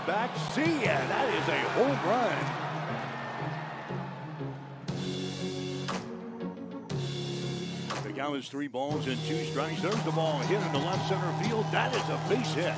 back. See ya. That is a home run. The count is 3 balls and 2 strikes. There's the ball hit into left center field. That is a base hit.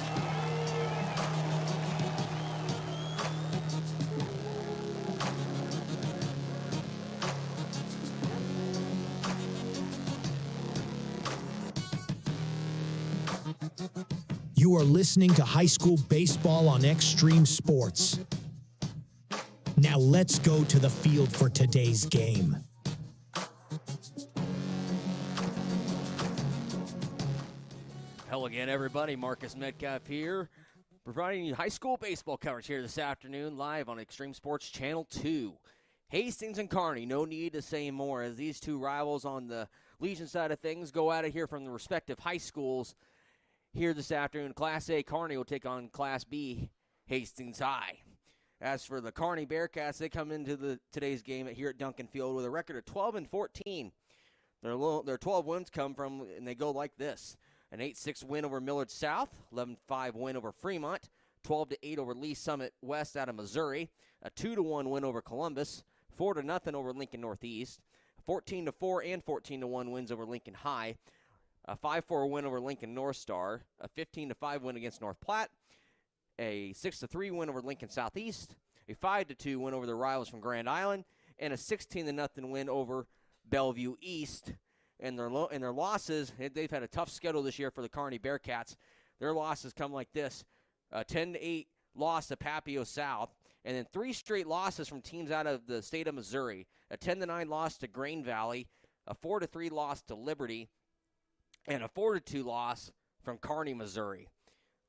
You are listening to high school baseball on Extreme Sports. Now let's go to the field for today's game. Hello again, everybody. Marcus Metcalf here, providing you high school baseball coverage here this afternoon, live on Extreme Sports Channel 2. Hastings and Kearney, no need to say more, as these two rivals on the Legion side of things go at it here from the respective high schools. Here this afternoon, Class A Kearney will take on Class B Hastings High. As for the Kearney Bearcats, they come into today's game here at Duncan Field with a record of 12-14. Their 12 wins come from, and they go like this: an 8-6 win over Millard South, 11-5 win over Fremont, 12-8 over Lee Summit West out of Missouri, a 2-1 win over Columbus, 4-0 over Lincoln Northeast, 14-4 and 14-1 wins over Lincoln High, a 5-4 win over Lincoln North Star, a 15-5 win against North Platte, a 6-3 win over Lincoln Southeast, a 5-2 win over the rivals from Grand Island, and a 16-0 win over Bellevue East. And their losses, they've had a tough schedule this year for the Kearney Bearcats. Their losses come like this: a 10-8 loss to Papio South, and then 3 straight losses from teams out of the state of Missouri: a 10-9 loss to Grain Valley, a 4-3 loss to Liberty, and a 4-2 loss from Kearney, Missouri.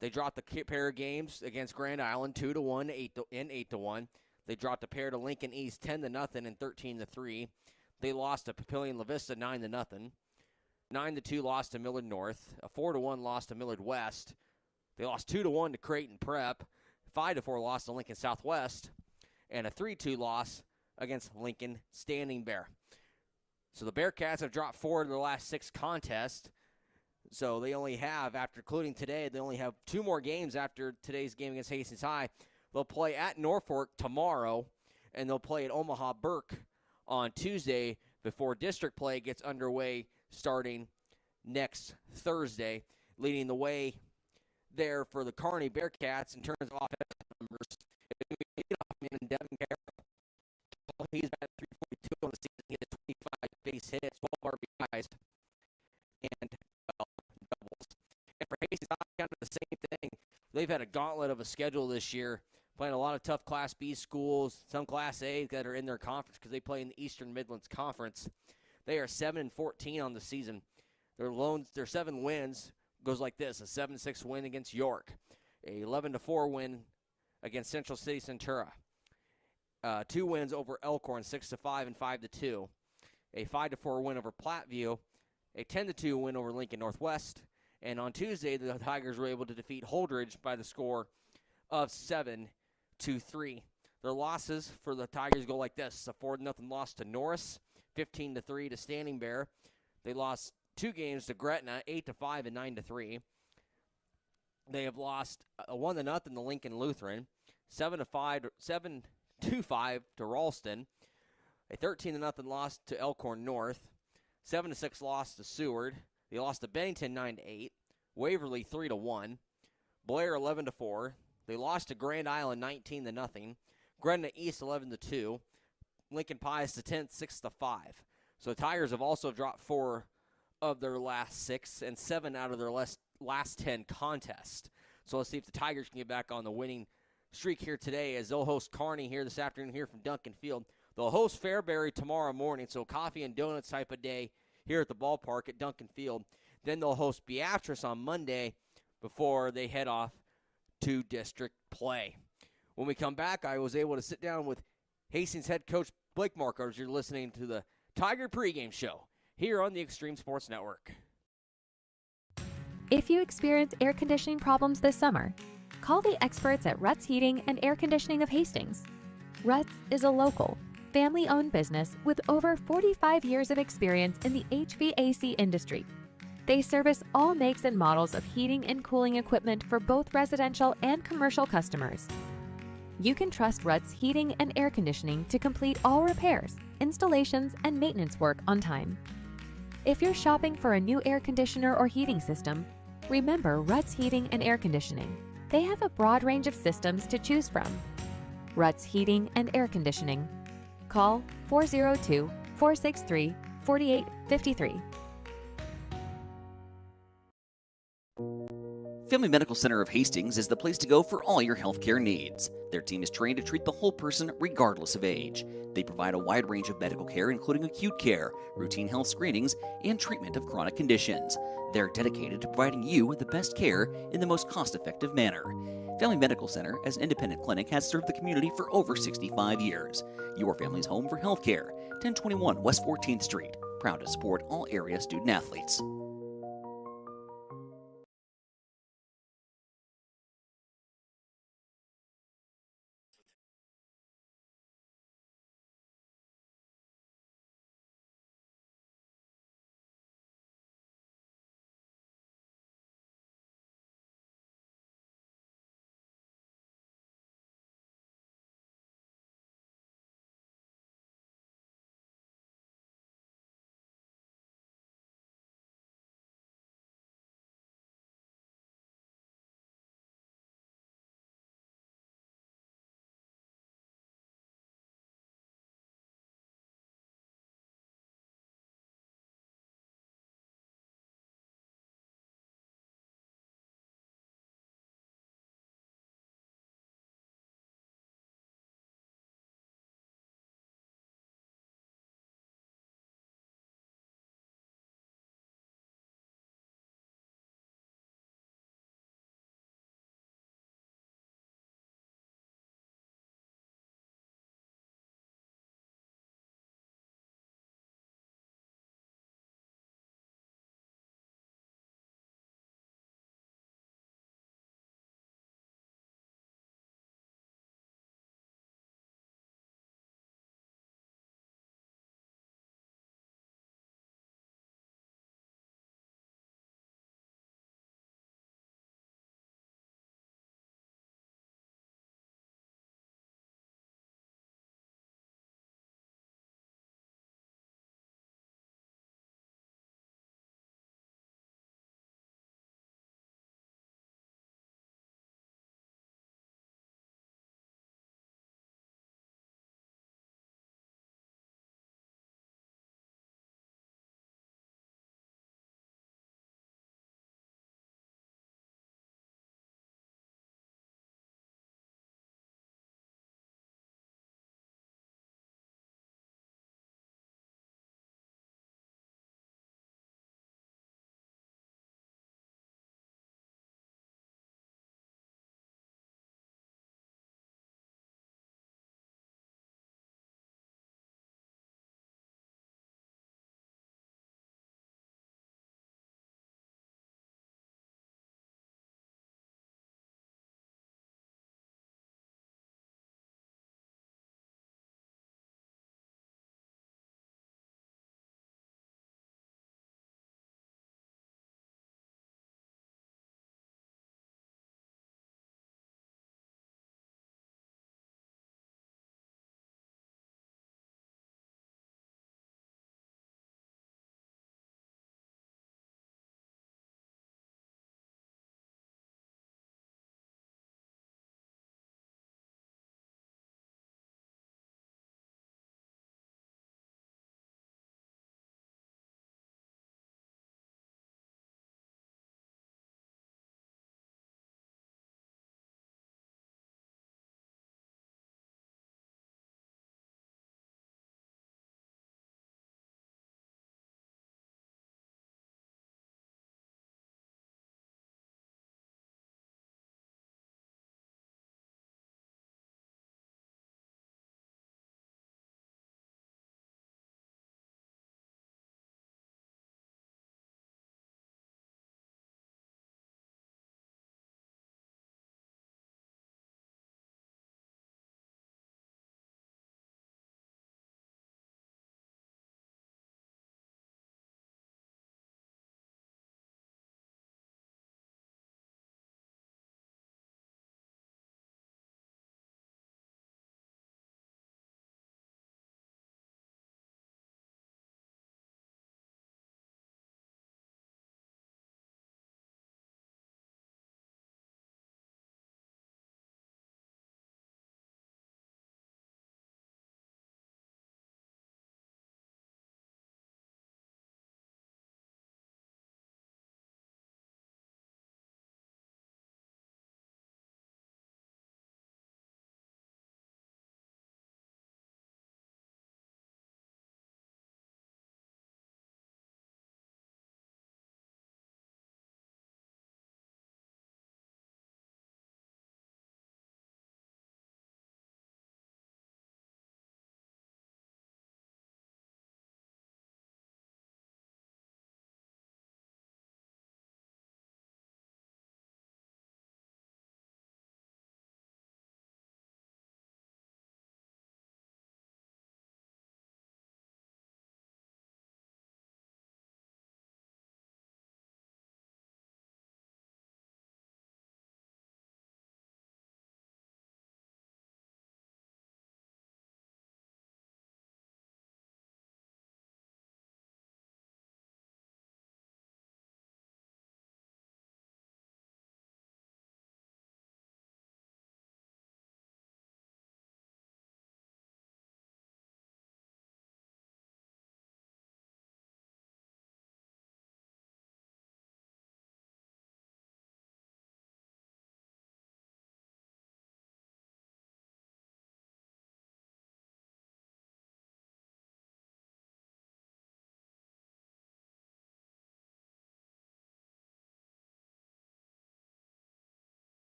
They dropped the pair of games against Grand Island 2-1, 8-1. They dropped a pair to Lincoln East 10-0 and 13-3. They lost to Papillion La Vista 9-0. 9-2 loss to Millard North. A 4-1 loss to Millard West. They lost 2-1 to Creighton Prep. 5-4 loss to Lincoln Southwest. And a 3-2 loss against Lincoln Standing Bear. So the Bearcats have dropped 4 of their last 6 contests. So they only have, after including today, they only have 2 more games after today's game against Hastings High. They'll play at Norfolk tomorrow, and they'll play at Omaha Burke on Tuesday before district play gets underway starting next Thursday. Leading the way there for the Kearney Bearcats in terms of offensive numbers, Devin Carroll. He's batting .342 on the season. He has 25 base hits, 12 RBIs, and doubles. And for Hastings, kind of the same thing. They've had a gauntlet of a schedule this year, playing a lot of tough Class B schools, some Class A that are in their conference because they play in the Eastern Midlands Conference. They are 7-14 on the season. Their 7 wins goes like this: a 7-6 win against York, a 11-4 win against Central City Centura, 2 wins over Elkhorn, 6-5 and 5-2, a 5-4 win over Platteview, a 10-2 win over Lincoln Northwest, and on Tuesday the Tigers were able to defeat Holdridge by the score of 7-3. Their losses for the Tigers go like this: a 4-0 loss to Norris, 15-3 to Standing Bear. They lost 2 games to Gretna, 8-5 and 9-3. They have lost a 1-0 to Lincoln Lutheran, 7-2-5 to Ralston, a 13-0 loss to Elkhorn North, 7-6 loss to Seward. They lost to Bennington 9-8, Waverly 3-1, Blair 11-4. They lost to Grand Island 19-0, Gretna East 11-2, Lincoln Pius the 10th 6-5. So the Tigers have also dropped 4 of their last 6 and 7 out of their last 10 contests. So let's see if the Tigers can get back on the winning streak here today, as they'll host Kearney here this afternoon here from Duncan Field. They'll host Fairbury tomorrow morning, so coffee and donuts type of day here at the ballpark at Duncan Field. Then they'll host Beatrice on Monday before they head off to district play. When we come back, I was able to sit down with Hastings head coach Blake Markos. You're listening to the Tiger pregame show here on the Extreme Sports Network. If you experience air conditioning problems this summer, call the experts at Ruts Heating and Air Conditioning of Hastings. Ruts is a local, family-owned business with over 45 years of experience in the HVAC industry. They service all makes and models of heating and cooling equipment for both residential and commercial customers. You can trust Ruts Heating and Air Conditioning to complete all repairs, installations, and maintenance work on time. If you're shopping for a new air conditioner or heating system, remember Ruts Heating and Air Conditioning. They have a broad range of systems to choose from. Ruts Heating and Air Conditioning. Call 402-463-4853. Family Medical Center of Hastings is the place to go for all your healthcare needs. Their team is trained to treat the whole person regardless of age. They provide a wide range of medical care, including acute care, routine health screenings, and treatment of chronic conditions. They're dedicated to providing you with the best care in the most cost-effective manner. Family Medical Center, as an independent clinic, has served the community for over 65 years. Your family's home for healthcare. 1021 West 14th Street. Proud to support all area student athletes.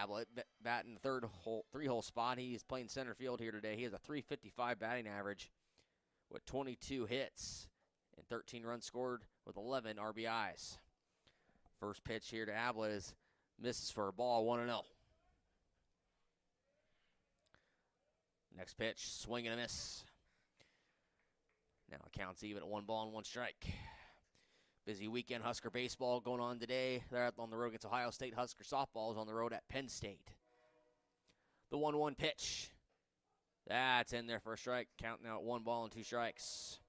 Ablett batting the three-hole spot. He's playing center field here today. He has a .355 batting average with 22 hits and 13 runs scored with 11 RBIs. First pitch here to Ablett misses for a ball, 1-0. Next pitch, swing and a miss. Now it counts even at 1 ball and 1 strike. Busy weekend Husker baseball going on today. They're on the road against Ohio State. Husker softball is on the road at Penn State. The 1-1 pitch. That's in there for a strike. Counting now at 1 ball and 2 strikes.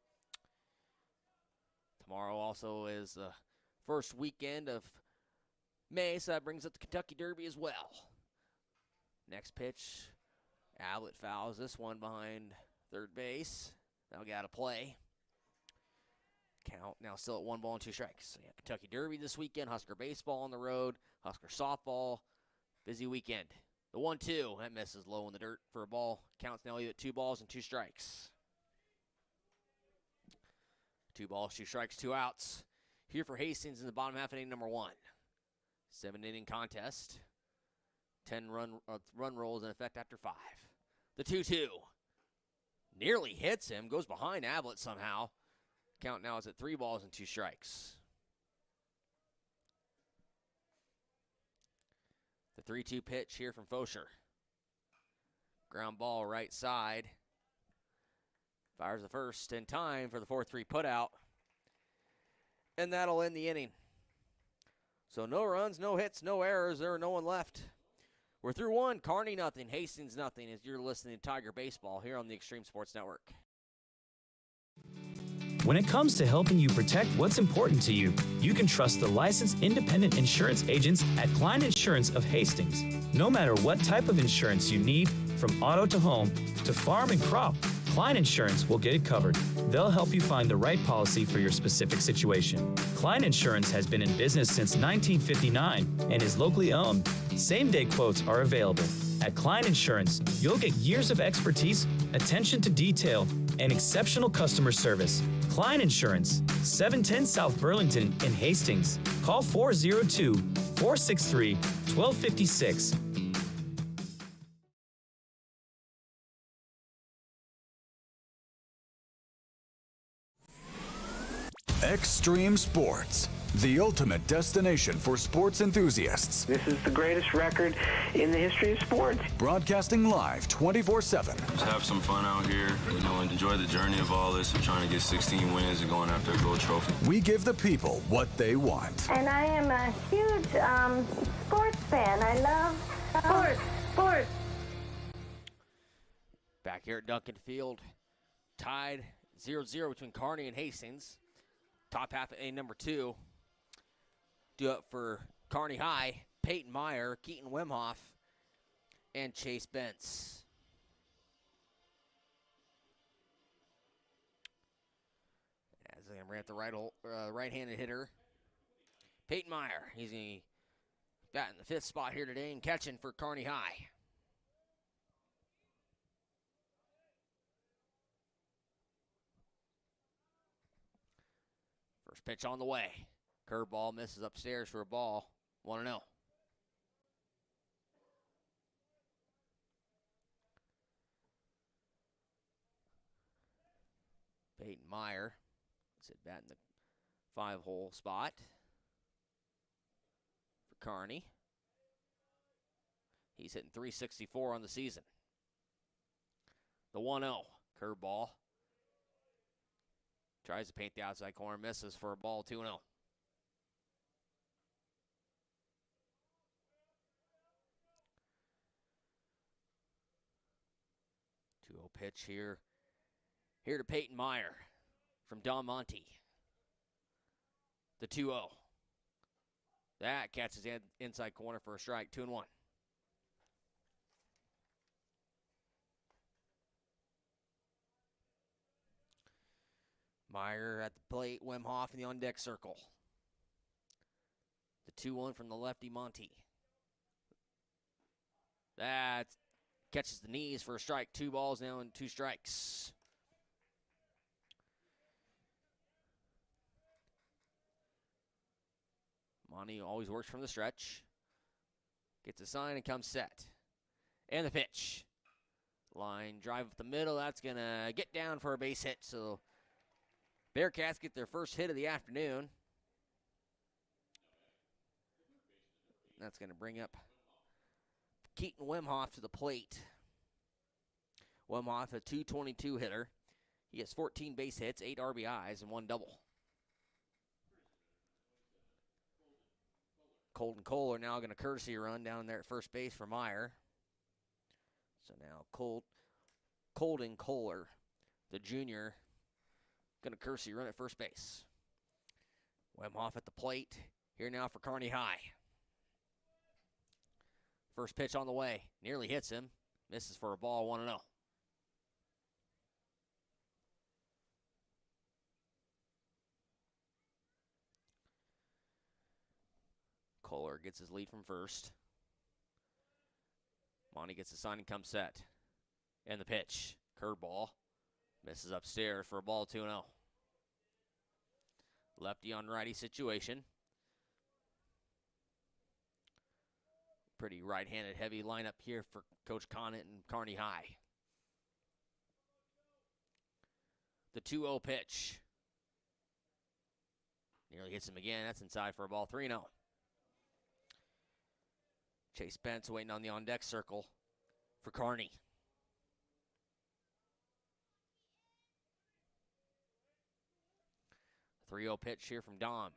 Tomorrow also is the first weekend of May, so that brings up the Kentucky Derby as well. Next pitch. Ablett fouls this one behind third base. Now got to play. Count now still at 1 ball and 2 strikes. So yeah, Kentucky Derby this weekend. Husker baseball on the road. Husker softball. Busy weekend. The 1-2. That misses low in the dirt for a ball. Counts now at 2 balls and 2 strikes. 2 balls, 2 strikes, 2 outs. Here for Hastings in the bottom half of inning number 1. 7-inning contest. 10 run rolls in effect after 5. The 2-2. Nearly hits him. Goes behind Ablett somehow. Count now is at 3 balls and 2 strikes. The 3-2 pitch here from Fosher. Ground ball right side. Fires the first in time for the 4-3 putout. And that'll end the inning. So no runs, no hits, no errors. There are no one left. We're through 1. Kearney nothing. Hastings nothing as you're listening to Tiger Baseball here on the Extreme Sports Network. When it comes to helping you protect what's important to you, you can trust the licensed independent insurance agents at Klein Insurance of Hastings. No matter what type of insurance you need, from auto to home to farm and crop, Klein Insurance will get it covered. They'll help you find the right policy for your specific situation. Klein Insurance has been in business since 1959 and is locally owned. Same-day quotes are available. At Klein Insurance, you'll get years of expertise, attention to detail, and exceptional customer service. Klein Insurance, 710 South Burlington in Hastings. Call 402-463-1256. Extreme Sports, the ultimate destination for sports enthusiasts. This is the greatest record in the history of sports. Broadcasting live 24/7. Just have some fun out here, and enjoy the journey of all this. We're trying to get 16 wins and going after a gold trophy. We give the people what they want. And I am a huge sports fan. I love sports. Back here at Duncan Field, tied 0-0 between Kearney and Hastings. Top half of inning number 2. Do it for Kearney High, Peyton Meyer, Keaton Wimhoff, and Chase Bentz. As I'm at the right-handed hitter, Peyton Meyer. He's going to bat in the 5th spot here today and catching for Kearney High. First pitch on the way. Curveball misses upstairs for a ball. 1-0. Peyton Meyer sit bat in the 5-hole spot for Kearney. He's hitting .364 on the season. The 1-0 curveball. Tries to paint the outside corner, misses for a ball, 2-0. 2-0 pitch here. Here to Peyton Meyer from Don Monte. The 2-0. That catches the inside corner for a strike, 2-1. Meyer at the plate, Wimhoff in the on-deck circle. The 2-1 from the lefty, Monty. That catches the knees for a strike. 2 balls now and 2 strikes. Monty always works from the stretch. Gets a sign and comes set. And the pitch. Line drive up the middle. That's going to get down for a base hit. So Bearcats get their first hit of the afternoon. That's going to bring up Keaton Wemhoff to the plate. Wemhoff, a .222 hitter. He has 14 base hits, 8 RBIs, and 1 double. Colton Kohler now going to courtesy run down there at first base for Meyer. So now Colton Kohler, the junior, going to courtesy run at first base. Wemhoff at the plate. Here now for Kearney High. First pitch on the way. Nearly hits him. Misses for a ball, 1-0. Kohler gets his lead from first. Monty gets the sign and comes set. And the pitch. Curveball. Misses upstairs for a ball, 2-0. Lefty on righty situation. Pretty right-handed heavy lineup here for Coach Conant and Kearney High. The 2-0 pitch. Nearly hits him again. That's inside for a ball, 3-0. Chase Bentz waiting on the on-deck circle for Kearney. The 3-0 pitch here from Dom.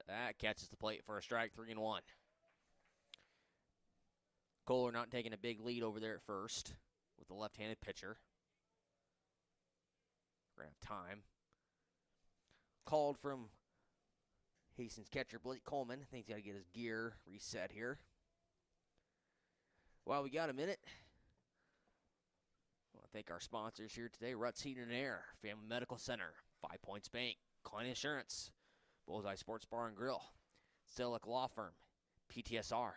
That catches the plate for a strike, 3-1. Kohler not taking a big lead over there at first with the left-handed pitcher. We're going to have time. Called from Hastings catcher Blake Coleman. I think he's got to get his gear reset here. While we got a minute, I want to thank our sponsors here today. Ruts Heating and Air, Family Medical Center, 5 Points Bank, Klein Insurance, Bullseye Sports Bar and Grill, Stelic Law Firm, PTSR,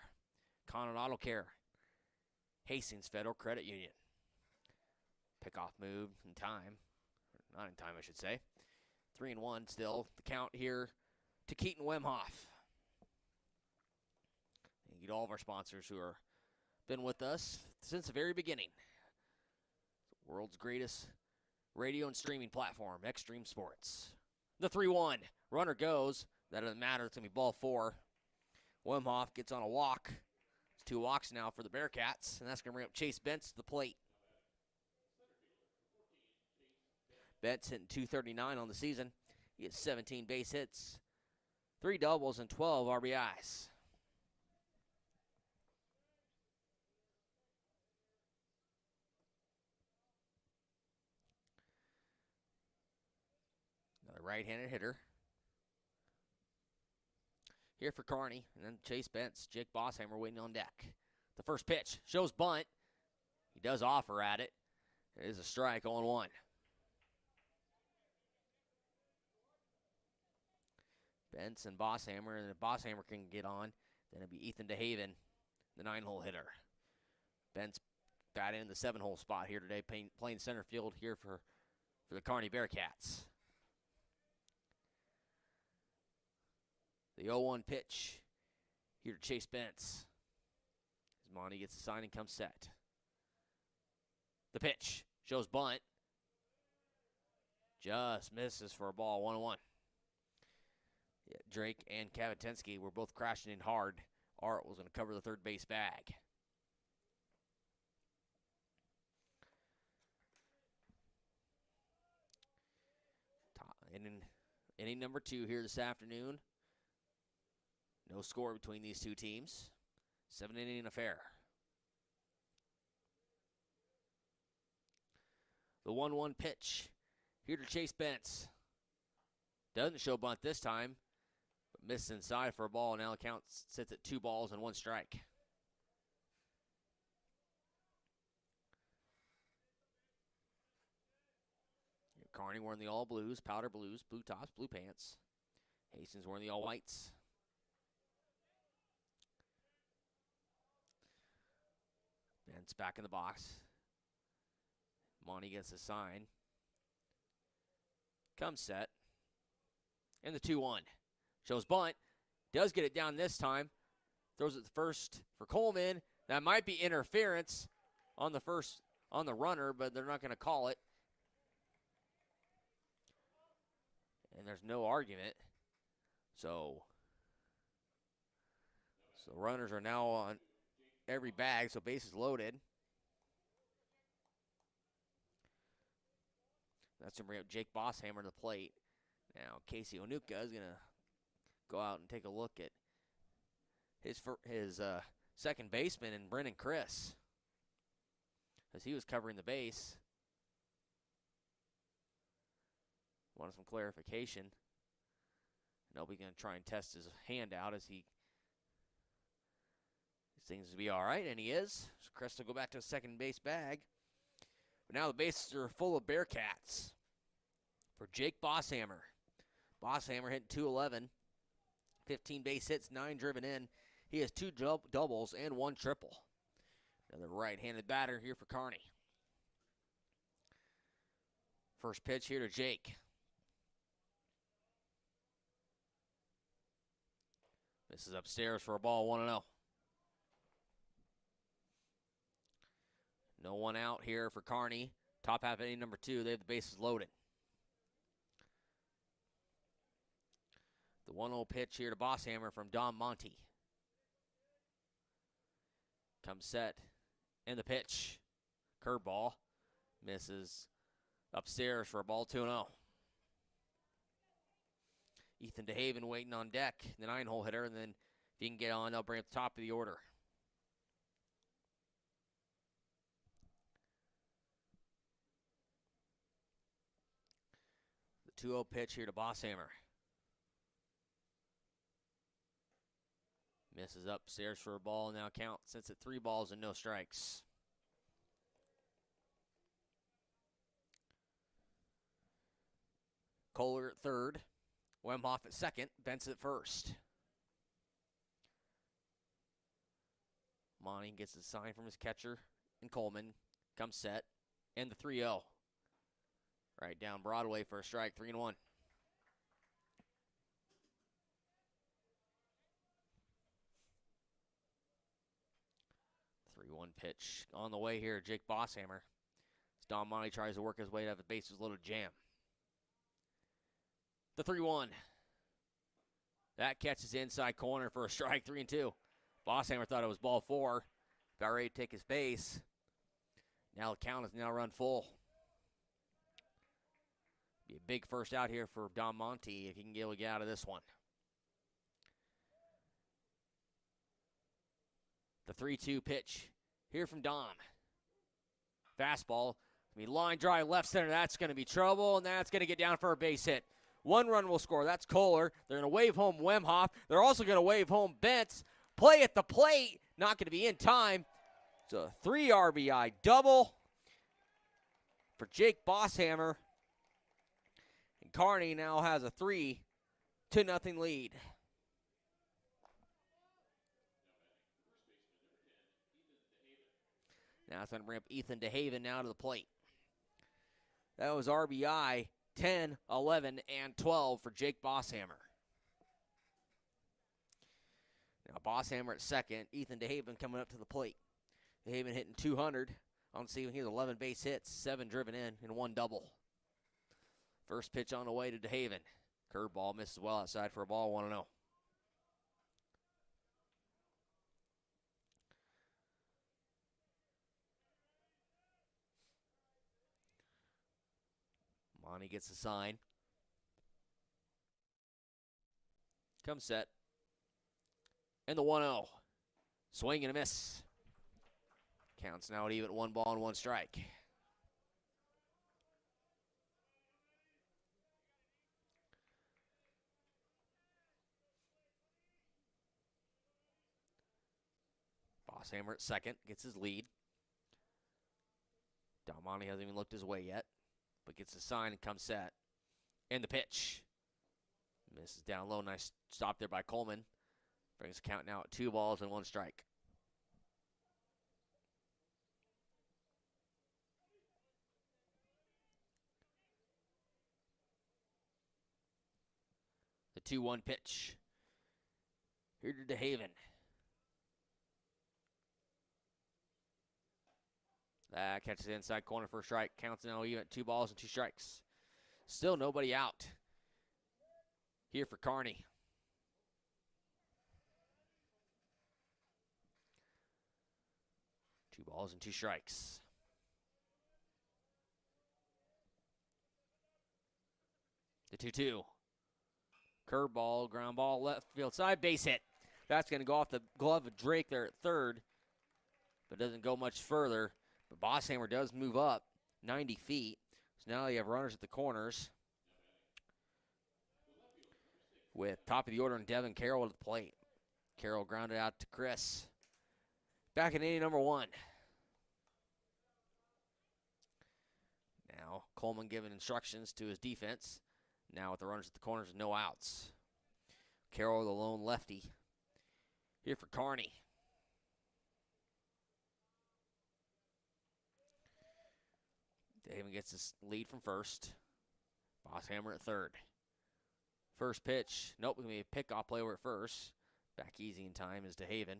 Conant Auto Care, Hastings Federal Credit Union. Pickoff move in time. Not in time, I should say. 3-1 still. The count here to Keaton Wemhoff. Thank you to all of our sponsors who have been with us since the very beginning. The world's greatest radio and streaming platform, Extreme Sports. The 3-1. Runner goes. That doesn't matter. It's going to be ball 4. Wemhoff gets on a walk. It's 2 walks now for the Bearcats, and that's going to bring up Chase Bentz to the plate. Bentz hitting .239 on the season. He has 17 base hits, 3 doubles, and 12 RBIs. Another right-handed hitter. Here for Kearney, and then Chase Bentz, Jake Bossheimer waiting on deck. The first pitch shows bunt. He does offer at it. It is a strike, 0-1. Bentz and Bossheimer, and if Bossheimer can get on, then it'll be Ethan DeHaven, the 9-hole hitter. Bentz batting in the 7-hole spot here today, playing center field here for the Kearney Bearcats. The 0-1 pitch here to Chase Bentz. As Monty gets the sign and comes set. The pitch shows bunt. Just misses for a ball, 1-1. Yeah, Drake and Kavatensky were both crashing in hard. Art was going to cover the third base bag. Inning number 2 here this afternoon. No score between these two teams. 7-inning affair. The 1-1 pitch here to Chase Bentz. Doesn't show bunt this time, but missed inside for a ball. Now the count sits at 2 balls and 1 strike. Kearney wearing the all blues, powder blues, blue tops, blue pants. Hastings wearing the all whites. Bentz back in the box. Monty gets a sign. Comes set. And the 2-1. Shows bunt. Does get it down this time. Throws it first for Coleman. That might be interference on the runner, but they're not going to call it. And there's no argument. So runners are now on every bag, so bases loaded. That's going to bring up Jake Bosshammer to the plate. Now, Casey Onuka is going to go out and take a look at his second baseman and Brennan Chris, as he was covering the base. Wanted some clarification. Nobody's going to try and test his hand out as he seems to be all right, and he is. So Chris will go back to his second base bag. But now the bases are full of Bearcats for Jake Bosshammer. Bosshammer hitting .211, 15 base hits, 9 driven in. He has 2 doubles and 1 triple. Another right-handed batter here for Kearney. First pitch here to Jake. This is upstairs for a ball, 1-0. No one out here for Kearney. Top half inning number 2. They have the bases loaded. The 1-0 pitch here to Bosshammer from Don Monty. Comes set. And the pitch. Curveball. Misses upstairs for a ball, 2-0. Ethan DeHaven waiting on deck, the 9-hole hitter, and then if he can get on, they'll bring up the top of the order. The 2-0 pitch here to Bosshammer. Misses upstairs for a ball, now count sits at 3 balls and no strikes. Kohler at third. Wemhoff at second, Benson at first. Monty gets a sign from his catcher, and Coleman comes set, and the 3-0. Right down Broadway for a strike, 3-1. Pitch on the way here, Jake Bosshammer. As Don Monty tries to work his way to have the bases loaded jam. The 3-1. That catches the inside corner for a strike, 3-2. Bosshammer thought it was ball 4. Got ready to take his base. Now the count is now run full. Be a big first out here for Don Monty if he can be able to get out of this one. The 3-2 pitch here from Don. Fastball. Line drive left center. That's going to be trouble, and that's going to get down for a base hit. 1 run will score. That's Kohler. They're going to wave home Wemhoff. They're also going to wave home Bentz. Play at the plate. Not going to be in time. It's a 3 RBI double for Jake Bosshammer. And Kearney now has a 3-0 lead. Now it's going to bring up Ethan DeHaven now to the plate. That was RBI 10, 11, and 12 for Jake Bosshammer. Now Bosshammer at second. Ethan DeHaven coming up to the plate. DeHaven hitting .200 on the season. He has 11 base hits, 7 driven in, and 1 double. First pitch on the way to DeHaven. Curveball misses well outside for a ball, 1-0. Monty gets the sign. Comes set. And the 1-0. Swing and a miss. Counts now at even 1 ball and 1 strike. Bosshammer at second, gets his lead. Don Monty hasn't even looked his way yet, but gets the sign and comes set. And the pitch. Misses down low. Nice stop there by Coleman. Brings the count now at 2 balls and 1 strike. The 2-1 pitch. Here to DeHaven. That catches the inside corner for a strike. Counts now even at 2 balls and 2 strikes. Still nobody out here for Kearney. Two balls and 2 strikes. The 2-2. Curveball, ground ball, left field side, base hit. That's going to go off the glove of Drake there at third, but doesn't go much further. But Bosshammer does move up 90 feet. So now you have runners at the corners with top of the order and Devin Carroll at the plate. Carroll grounded out to Chris. Back in inning number 1. Now Coleman giving instructions to his defense. Now with the runners at the corners, no outs. Carroll, the lone lefty, here for Kearney. David gets his lead from first. Bosshammer at third. First pitch. Nope, going to be a pickoff play over at first. Back easy in time is DeHaven.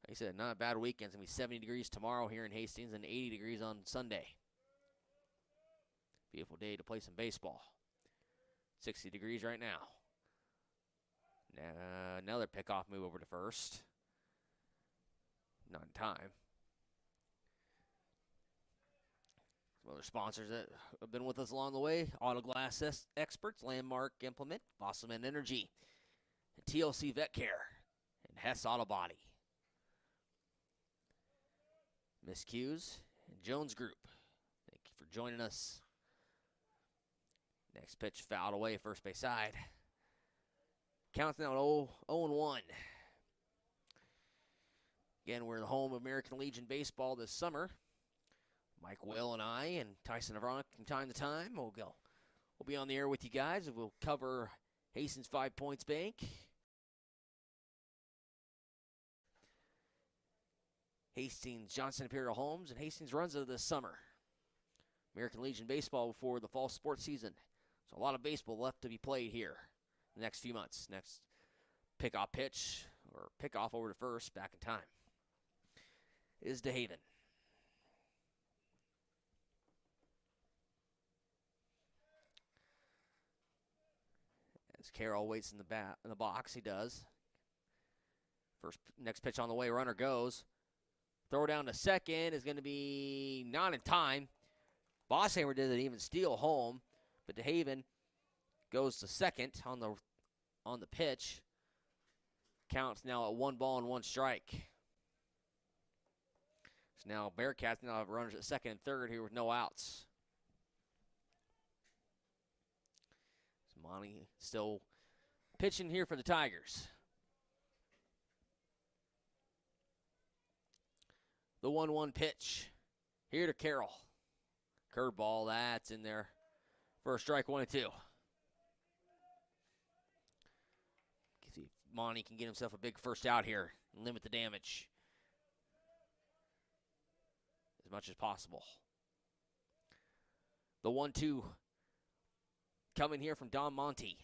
Like I said, not a bad weekend. It's going to be 70 degrees tomorrow here in Hastings and 80 degrees on Sunday. Beautiful day to play some baseball. 60 degrees right now. Another pickoff move over to first. Not in time. Some other sponsors that have been with us along the way. Auto Glass Experts, Landmark Implement, Bosselman Energy, and TLC Vet Care, and Hess Auto Body. Miss Hughes and Jones Group, thank you for joining us. Next pitch fouled away, first base side. Counts now at 0-1. Again, we're the home of American Legion Baseball this summer. Mike Will and I and Tyson Avronic from time to time we'll be on the air with you guys, and we'll cover Hastings 5 Points Bank. Hastings Johnson Imperial Homes, and Hastings runs it this summer. American Legion Baseball before the fall sports season. So a lot of baseball left to be played here the next few months. Next pickoff pitch or pickoff over to first, back in time, is DeHaven. As Carroll waits in the box, he does. Next pitch on the way, runner goes. Throw down to second is going to be not in time. Bosshammer didn't even steal home, but DeHaven goes to second on the pitch. Counts now at 1 ball and 1 strike. So now Bearcats now have runners at second and third here with no outs. So Monty still pitching here for the Tigers. The 1-1 pitch here to Carroll. Curveball, that's in there for a strike, 1-2. See if Monty can get himself a big first out here and limit the damage as much as possible. The 1-2 coming here from Don Monty.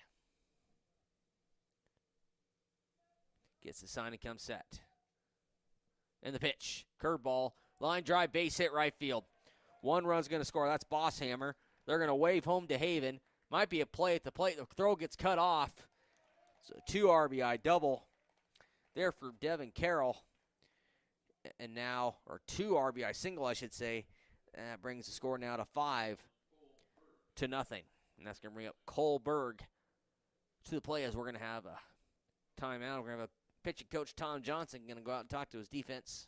Gets the sign and comes set. And the pitch, curveball, line drive, base hit, right field. 1 run's going to score. That's Bosshammer. They're going to wave home to Haven. Might be a play at the plate. The throw gets cut off. So 2 RBI double there for Devin Carroll. And now, or 2 RBI single, I should say. That brings the score now to 5-0. And that's going to bring up Cole Berg to the play as we're going to have a timeout. We're going to have a pitching coach, Tom Johnson, going to go out and talk to his defense.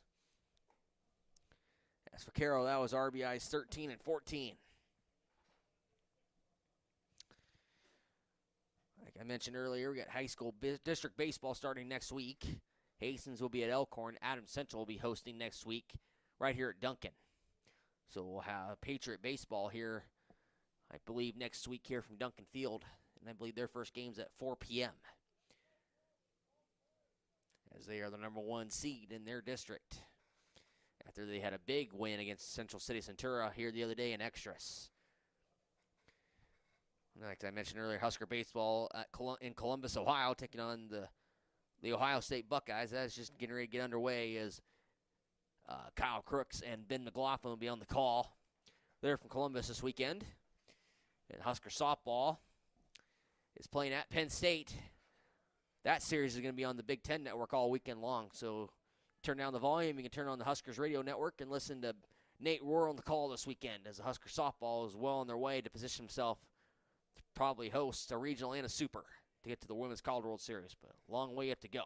As for Carroll, that was RBIs 13 and 14. Like I mentioned earlier, we got high school district baseball starting next week. Hastings will be at Elkhorn. Adams Central will be hosting next week right here at Duncan. So we'll have Patriot baseball here, I believe, next week here from Duncan Field. And I believe their first game's at 4 p.m. as they are the number 1 seed in their district after they had a big win against Central City Centura here the other day in extras. Like I mentioned earlier, Husker baseball in Columbus, Ohio, taking on the the Ohio State Buckeyes. That's just getting ready to get underway as Kyle Crooks and Ben McLaughlin will be on the call. They're from Columbus this weekend. And Husker softball is playing at Penn State. That series is going to be on the Big Ten Network all weekend long. So turn down the volume. You can turn on the Huskers radio network and listen to Nate Rohr on the call this weekend as the Husker softball is well on their way to position himself to probably host a regional and a super to get to the Women's College World Series. But a long way yet to go.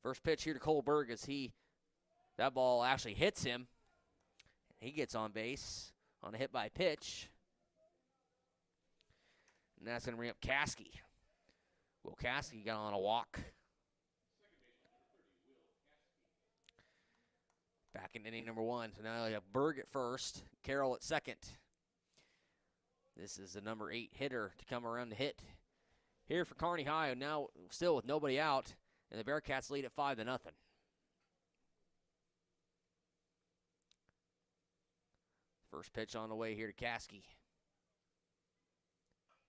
First pitch here to Cole Berg as that ball actually hits him. He gets on base on a hit by pitch. And that's going to bring up Caskey. Will Caskey got on a walk. Back in inning number 1. So now you have Berg at first, Carroll at second. This is the number 8 hitter to come around to hit. Here for Kearney High, now still with nobody out, and the Bearcats lead at 5-0. First pitch on the way here to Caskey.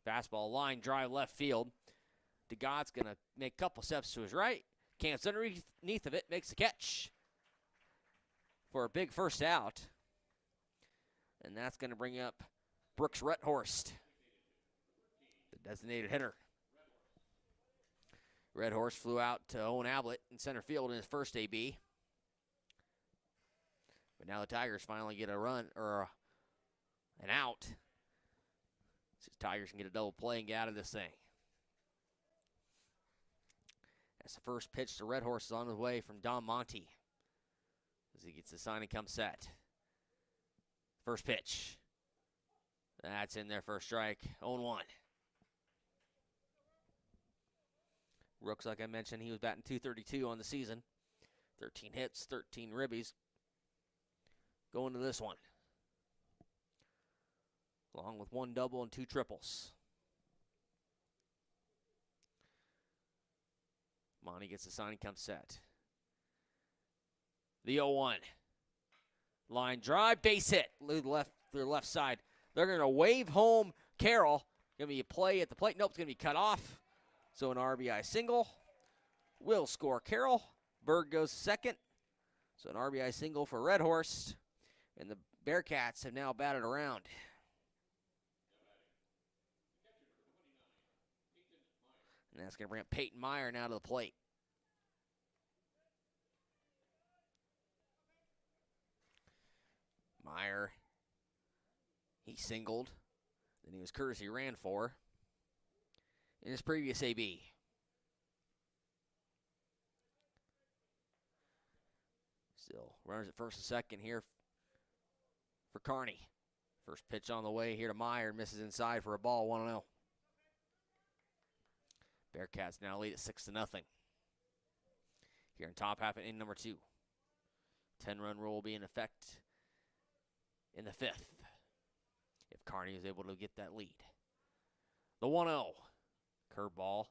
Fastball line drive left field. DeGott's going to make a couple steps to his right. Camps underneath of it, makes the catch for a big first out. And that's going to bring up Brooks Redhorst, the designated hitter. Redhorst flew out to Owen Ablett in center field in his first AB. But now the Tigers finally get a run or an out. So the Tigers can get a double play and get out of this thing. That's the first pitch to Redhorst is on his way from Don Monty as he gets the sign and comes set. First pitch. That's in there for a strike. 0-1. Rooks, like I mentioned, he was batting .232 on the season. 13 hits, 13 ribbies. Going to this one. Along with 1 double and 2 triples. Monty gets the sign and comes set. The 0-1. Line drive, base hit. Their left side. They're going to wave home Carroll. Going to be a play at the plate. Nope, it's going to be cut off. So an RBI single will score Carroll. Berg goes second. So an RBI single for Redhorst. And the Bearcats have now batted around. And that's going to bring up Peyton Meyer now to the plate. Meyer, he singled. Then he was courtesy ran for in his previous AB. Still runners at first and second here for Kearney. First pitch on the way here to Meyer. Misses inside for a ball, 1-0. Bearcats now lead at 6-0. Here in top half of inning number 2. 10-run rule will be in effect in the 5th if Kearney is able to get that lead. The 1-0. Curveball.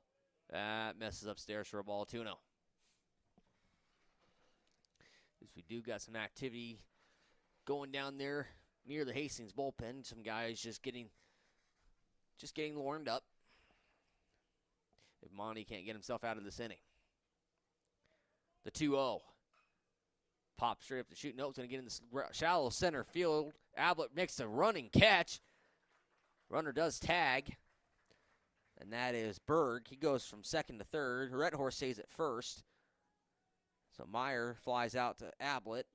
That messes upstairs for a ball, 2-0. As we do got some activity going down there near the Hastings bullpen. Some guys just getting warmed up. If Monty can't get himself out of this inning. The 2-0. Pop straight up the shoot. Nope, it's going to get in the shallow center field. Ablett makes a running catch. Runner does tag. And that is Berg. He goes from second to third. Redhorst stays at first. So Meyer flies out to Ablett.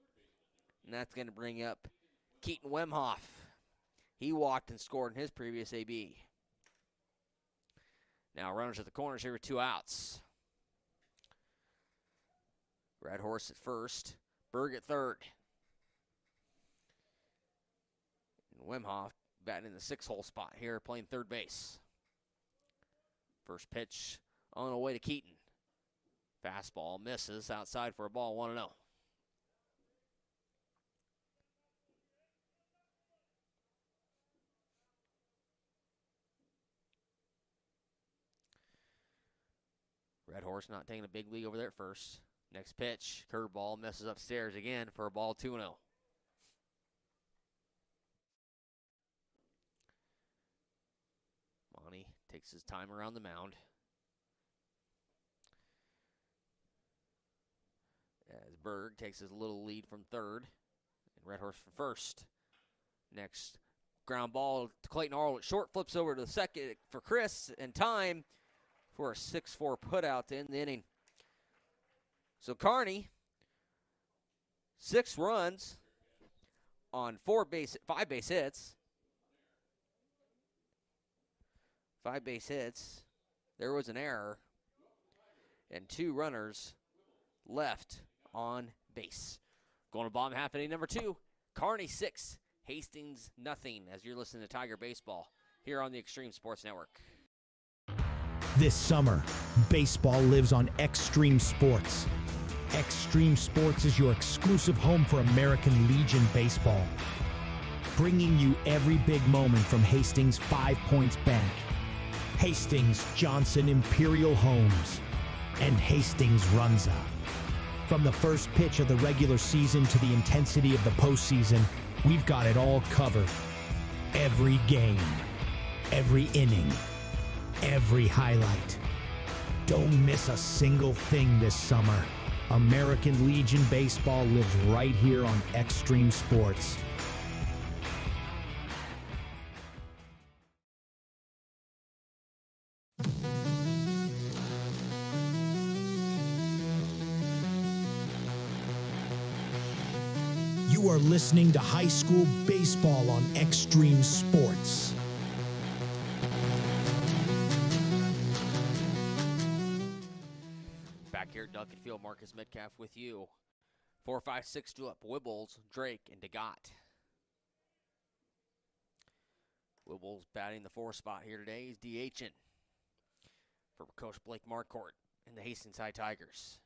And that's going to bring up Keaton Wemhoff. He walked and scored in his previous AB. Now runners at the corners here with 2 outs. Redhorst at first. Berg at third. And Wemhoff batting in the 6-hole spot here, playing third base. First pitch on the way to Keaton. Fastball misses outside for a ball, 1-0. Redhorst not taking a big lead over there at first. Next pitch, curveball, misses upstairs again for a ball, 2-0. Monty takes his time around the mound. Berg takes his little lead from third. And Red Horse for first. Next, ground ball to Clayton Arnold. Short flips over to the second for Chris, and time for a 6-4 putout to end the inning. So Kearney, 6 runs on 5 base hits. 5 base hits. There was an error. And 2 runners left on base. Going to bottom half inning number 2. Kearney 6, Hastings nothing, as you're listening to Tiger Baseball here on the Extreme Sports Network. This summer, baseball lives on Extreme Sports. Extreme Sports is your exclusive home for American Legion Baseball, bringing you every big moment from Hastings 5 Points Bank, Hastings Johnson Imperial Homes, and Hastings Runza. From the first pitch of the regular season to the intensity of the postseason, we've got it all covered. Every game, every inning, every highlight. Don't miss a single thing this summer. American Legion Baseball lives right here on Extreme Sports. You are listening to high school baseball on Extreme Sports. Back here at Duncan Field, Marcus Metcalf with you. 4, 5, 6 to up. Wibbles, Drake, and DeGott. Wibbles batting the 4 spot here today. He's DHing for Coach Blake Marcourt and the Hastings High Tigers.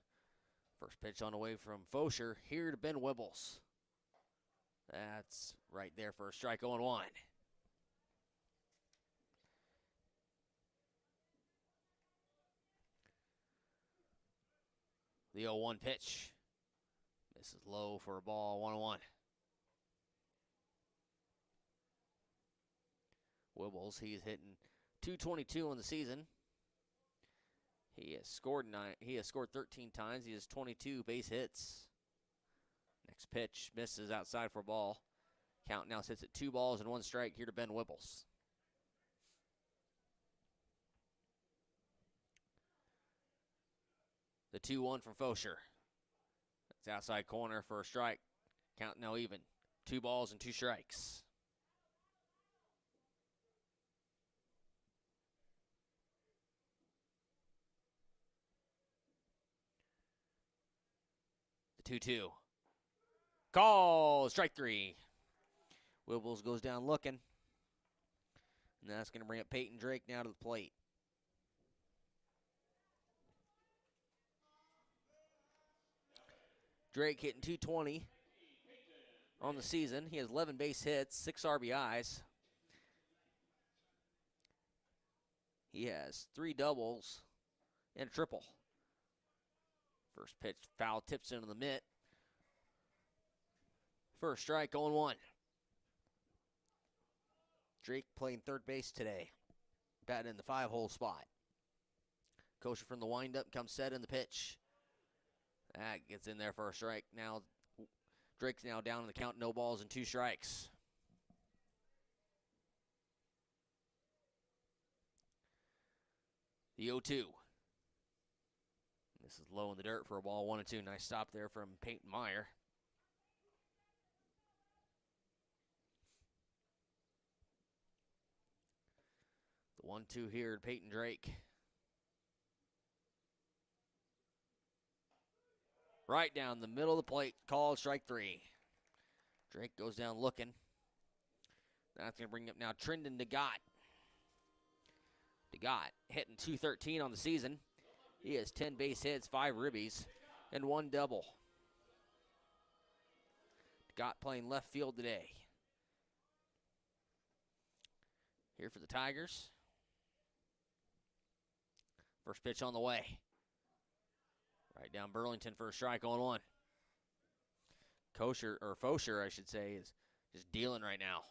First pitch on the way from Fosher. Here to Ben Wibbles. That's right there for a strike, 0-1. The 0-1 pitch. Misses low for a ball, 1-1. Wibbles, he's hitting .222 on the season. He has scored 13 times. He has 22 base hits. Next pitch misses outside for a ball. Count now sits at 2 balls and 1 strike here to Ben Wibbles. The 2-1 from Fosher. That's outside corner for a strike. Count now even. 2 balls and 2 strikes. The 2-2. Call, strike 3. Wibbles goes down looking. And that's going to bring up Peyton Drake now to the plate. Drake hitting .220 on the season. He has 11 base hits, 6 RBIs. He has 3 doubles and a triple. First pitch, foul, tips into the mitt. First strike, 0-1. Drake playing third base today. Batting in the 5-hole spot. Kosher from the windup comes set in the pitch. That gets in there for a strike. Now, Drake's now down in the count, no balls and 2 strikes. The 0-2. This is low in the dirt for a ball, 1-2. Nice stop there from Peyton Meyer. The 1-2 here to Peyton Drake. Right down the middle of the plate, called strike 3. Drake goes down looking. That's going to bring up now Trendon DeGott. DeGott hitting .213 on the season. He has 10 base hits, 5 ribbies, and 1 double. DeGott playing left field today. Here for the Tigers. First pitch on the way. Right down Burlington for a strike, 0-1. Fosher, I should say, is just dealing right now.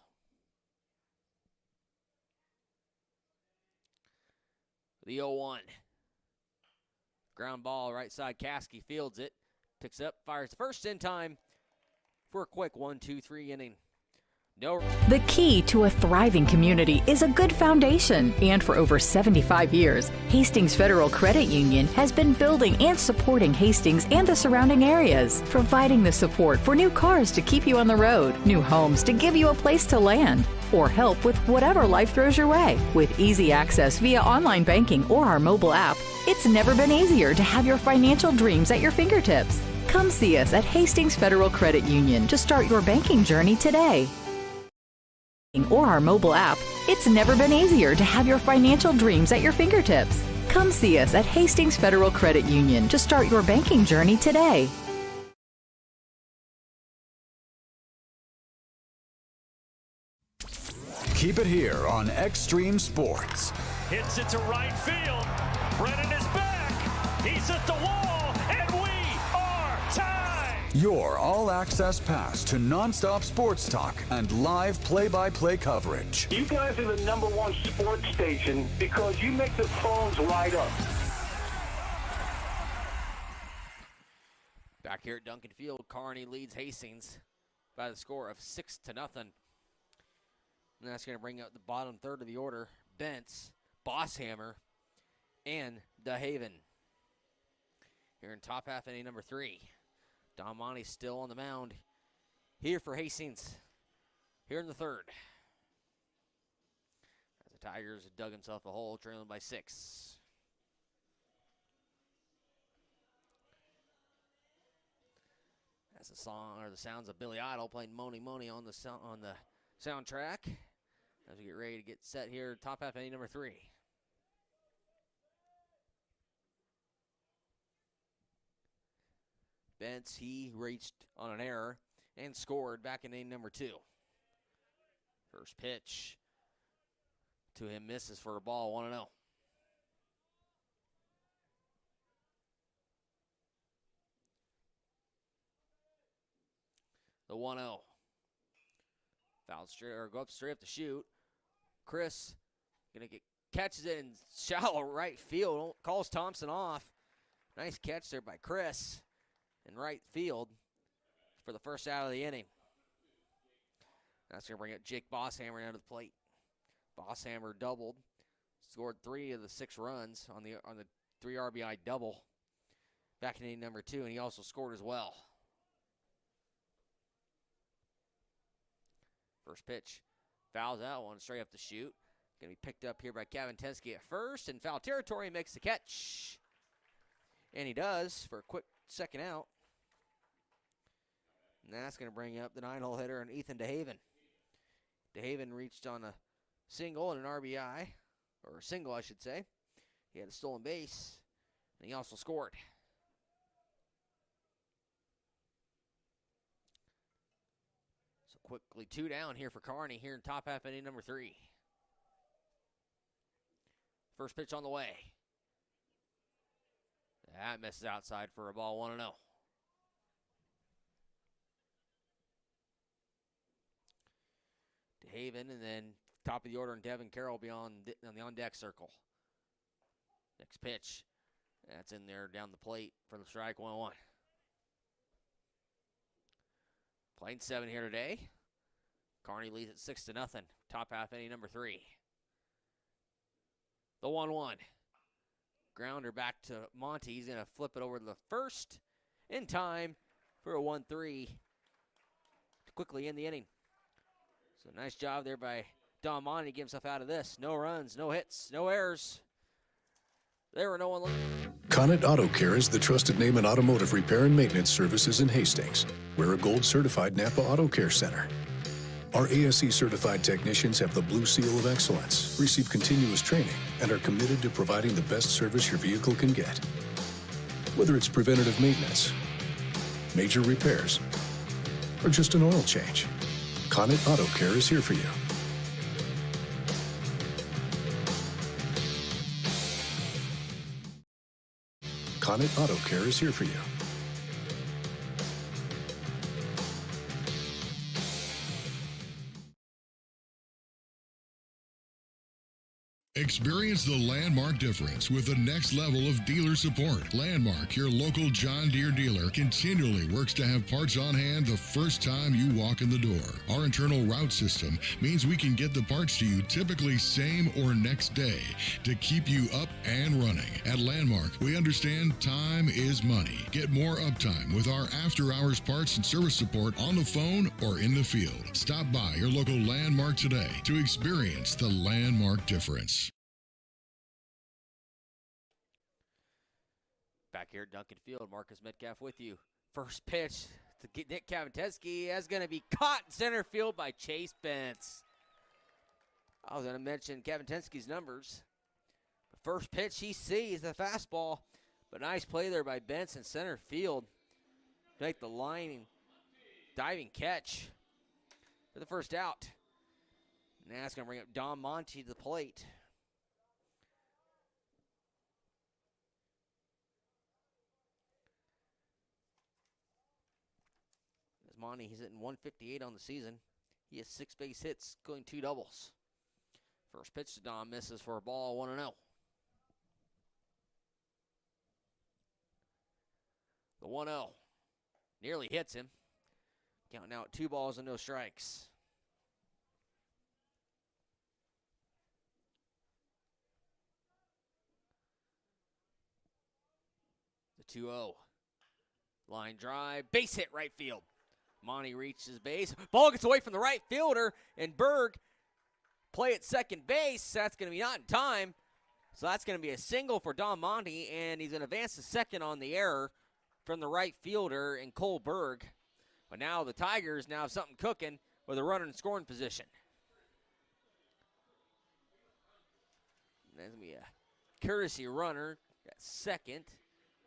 The 0-1. Ground ball, right side, Caskey fields it. Picks up, fires the first in time for a quick 1-2-3 inning. No. The key to a thriving community is a good foundation. And for over 75 years, Hastings Federal Credit Union has been building and supporting Hastings and the surrounding areas, providing the support for new cars to keep you on the road, new homes to give you a place to land, or help with whatever life throws your way. With easy access via online banking or our mobile app, it's never been easier to have your financial dreams at your fingertips. Come see us at Hastings Federal Credit Union to start your banking journey today. Or our mobile app, it's never been easier to have your financial dreams at your fingertips. Come see us at Hastings Federal Credit Union to start your banking journey today. Keep it here on Extreme Sports. Hits it to right field. Brennan is back. He's at the wall, and we are tied. Your all-access pass to nonstop sports talk and live play-by-play coverage. You guys are the #1 sports station because you make the phones light up. Back here at Duncan Field, Kearney leads Hastings by the score of 6-0. And that's going to bring up the bottom third of the order. Bentz, Bosshammer, and DeHaven. Here in top half inning number 3. Don Monty still on the mound here for Hastings. Here in the third. As the Tigers dug himself a hole, trailing by 6. That's the song or the sounds of Billy Idol playing "Money Money" on the soundtrack. As we get ready to get set here, top half inning number 3. Bentz, he reached on an error and scored back in inning number 2. First pitch to him misses for a ball, 1-0. The 1-0. Foul straight or go up straight up the chute. Chris catches it in shallow right field. Calls Thompson off. Nice catch there by Chris in right field for the first out of the inning. That's going to bring up Jake Bosshammer down to the plate. Bosshammer doubled, scored 3 of the 6 runs on the 3 RBI double back in inning number 2, and he also scored as well. First pitch, fouls out one straight up the chute. Going to be picked up here by Kevin Tensky at first, and foul territory, makes the catch. And he does for a quick second out. And that's going to bring up the 9-hole hitter and Ethan DeHaven. DeHaven reached on a single and an RBI, or a single, I should say. He had a stolen base, and he also scored. So quickly 2 down here for Kearney here in top half inning number 3. First pitch on the way. That misses outside for a ball, 1-0. DeHaven, and then top of the order, and Devin Carroll will be on the on-deck circle. Next pitch. That's in there down the plate for the strike, 1-1. Playing 7 here today. Kearney leads at 6-0. Top half inning number 3. The 1-1. Grounder back to Monty. He's going to flip it over to the first in time for a 1-3 to quickly end the inning. So nice job there by Don Monty to get himself out of this. No runs, no hits, no errors. There were no one looking. Connet Auto Care is the trusted name in automotive repair and maintenance services in Hastings. We're a gold-certified Napa Auto Care Center. Our ASE-certified technicians have the Blue Seal of Excellence, receive continuous training, and are committed to providing the best service your vehicle can get. Whether it's preventative maintenance, major repairs, or just an oil change, Connet Auto Care is here for you. Connet Auto Care is here for you. Experience the Landmark difference with the next level of dealer support. Landmark, your local John Deere dealer, continually works to have parts on hand the first time you walk in the door. Our internal route system means we can get the parts to you typically same or next day to keep you up and running. At Landmark, we understand time is money. Get more uptime with our after-hours parts and service support on the phone or in the field. Stop by your local Landmark today to experience the Landmark difference. Back here at Duncan Field, Marcus Metcalf with you. First pitch to Nick Kavanteski is going to be caught in center field by Chase Bentz. I was going to mention Kavanteski's numbers. The first pitch he sees, the fastball, but nice play there by Bentz in center field to make the line diving catch for the first out. Now it's going to bring up Don Monty to the plate. Monty, he's hitting 158 on the season. He has 6 base hits, including 2 doubles. First pitch to Don misses for a ball, 1-0. The 1-0 nearly hits him. Count now at 2 balls and no strikes. The 2-0. Line drive, base hit right field. Monty reaches base. Ball gets away from the right fielder, and Berg play at second base. That's going to be not in time. So that's going to be a single for Don Monty, and he's going to advance to second on the error from the right fielder in Cole Berg. But now the Tigers now have something cooking with a runner in scoring position. There's going to be a courtesy runner at second.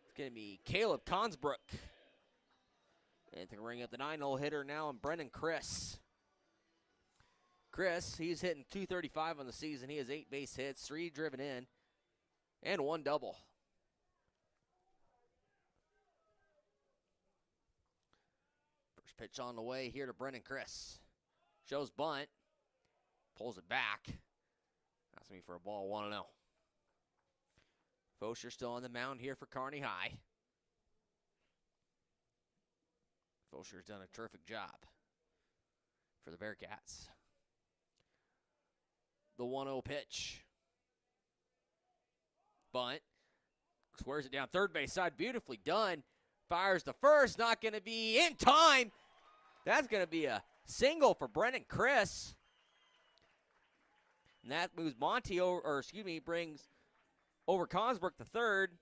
It's going to be Caleb Consbrook. And to ring up the 9-hole hitter now, and Brendan Chris. Chris, he's hitting .235 on the season. He has 8 base hits, 3 driven in, and 1 double. First pitch on the way here to Brendan Chris. Shows bunt. Pulls it back. That's me for a ball, 1-0. Fosher still on the mound here for Kearney High. Fosher's done a terrific job for the Bearcats. The 1-0 pitch. Bunt. Squares it down third base side. Beautifully done. Fires to first. Not going to be in time. That's going to be a single for Brendan Chris. And that moves Monty over, brings over Consbrook to third.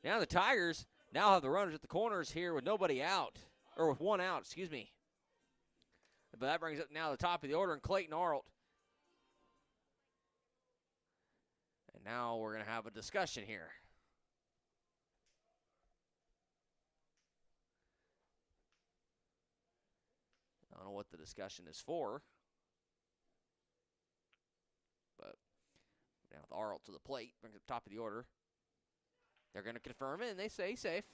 Now the Tigers now have the runners at the corners here with nobody out, or with 1 out, But that brings up now the top of the order and Clayton Arlt. And now we're going to have a discussion here. I don't know what the discussion is for. But now with Arlt to the plate, brings up top of the order. They're going to confirm it, and they say safe.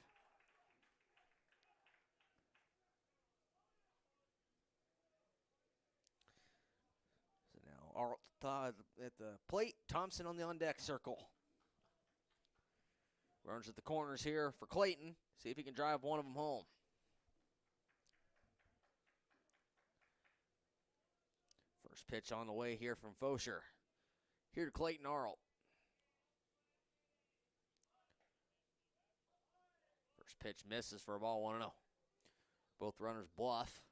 So now Arlt at the plate, Thompson on the on-deck circle. Runners at the corners here for Clayton. See if he can drive one of them home. First pitch on the way here from Fosher. Here to Clayton Arlt. First pitch misses for a ball, 1-0. Both runners bluff.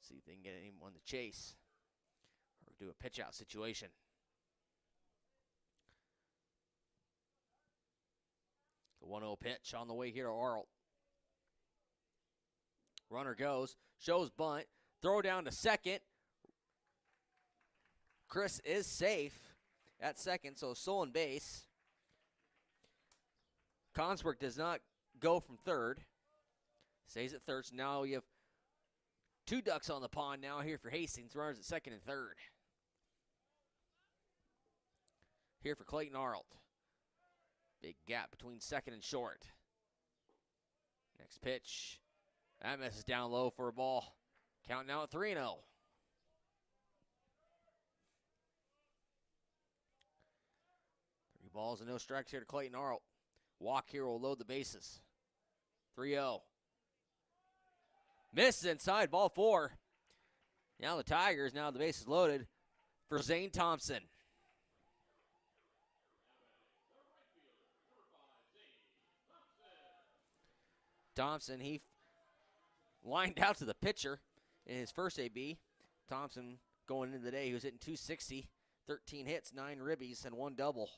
See if they can get anyone to chase or do a pitch out situation. The 1-0 pitch on the way here to Arlt. Runner goes, shows bunt, throw down to second. Chris is safe at second, so stolen base. Consbrook does not go from third. Stays at third, so now you have 2 ducks on the pond now here for Hastings. Runners at second and third. Here for Clayton Arlt. Big gap between second and short. Next pitch. That misses down low for a ball. Count now at 3-0. Balls and no strikes here to Clayton Arlt. Walk here will load the bases. 3-0. Misses inside, ball 4. Now the Tigers, now the base is loaded for Zane Thompson. Thompson, he lined out to the pitcher in his first AB. Thompson going into the day, he was hitting .260, 13 hits, 9 ribbies, and 1 double.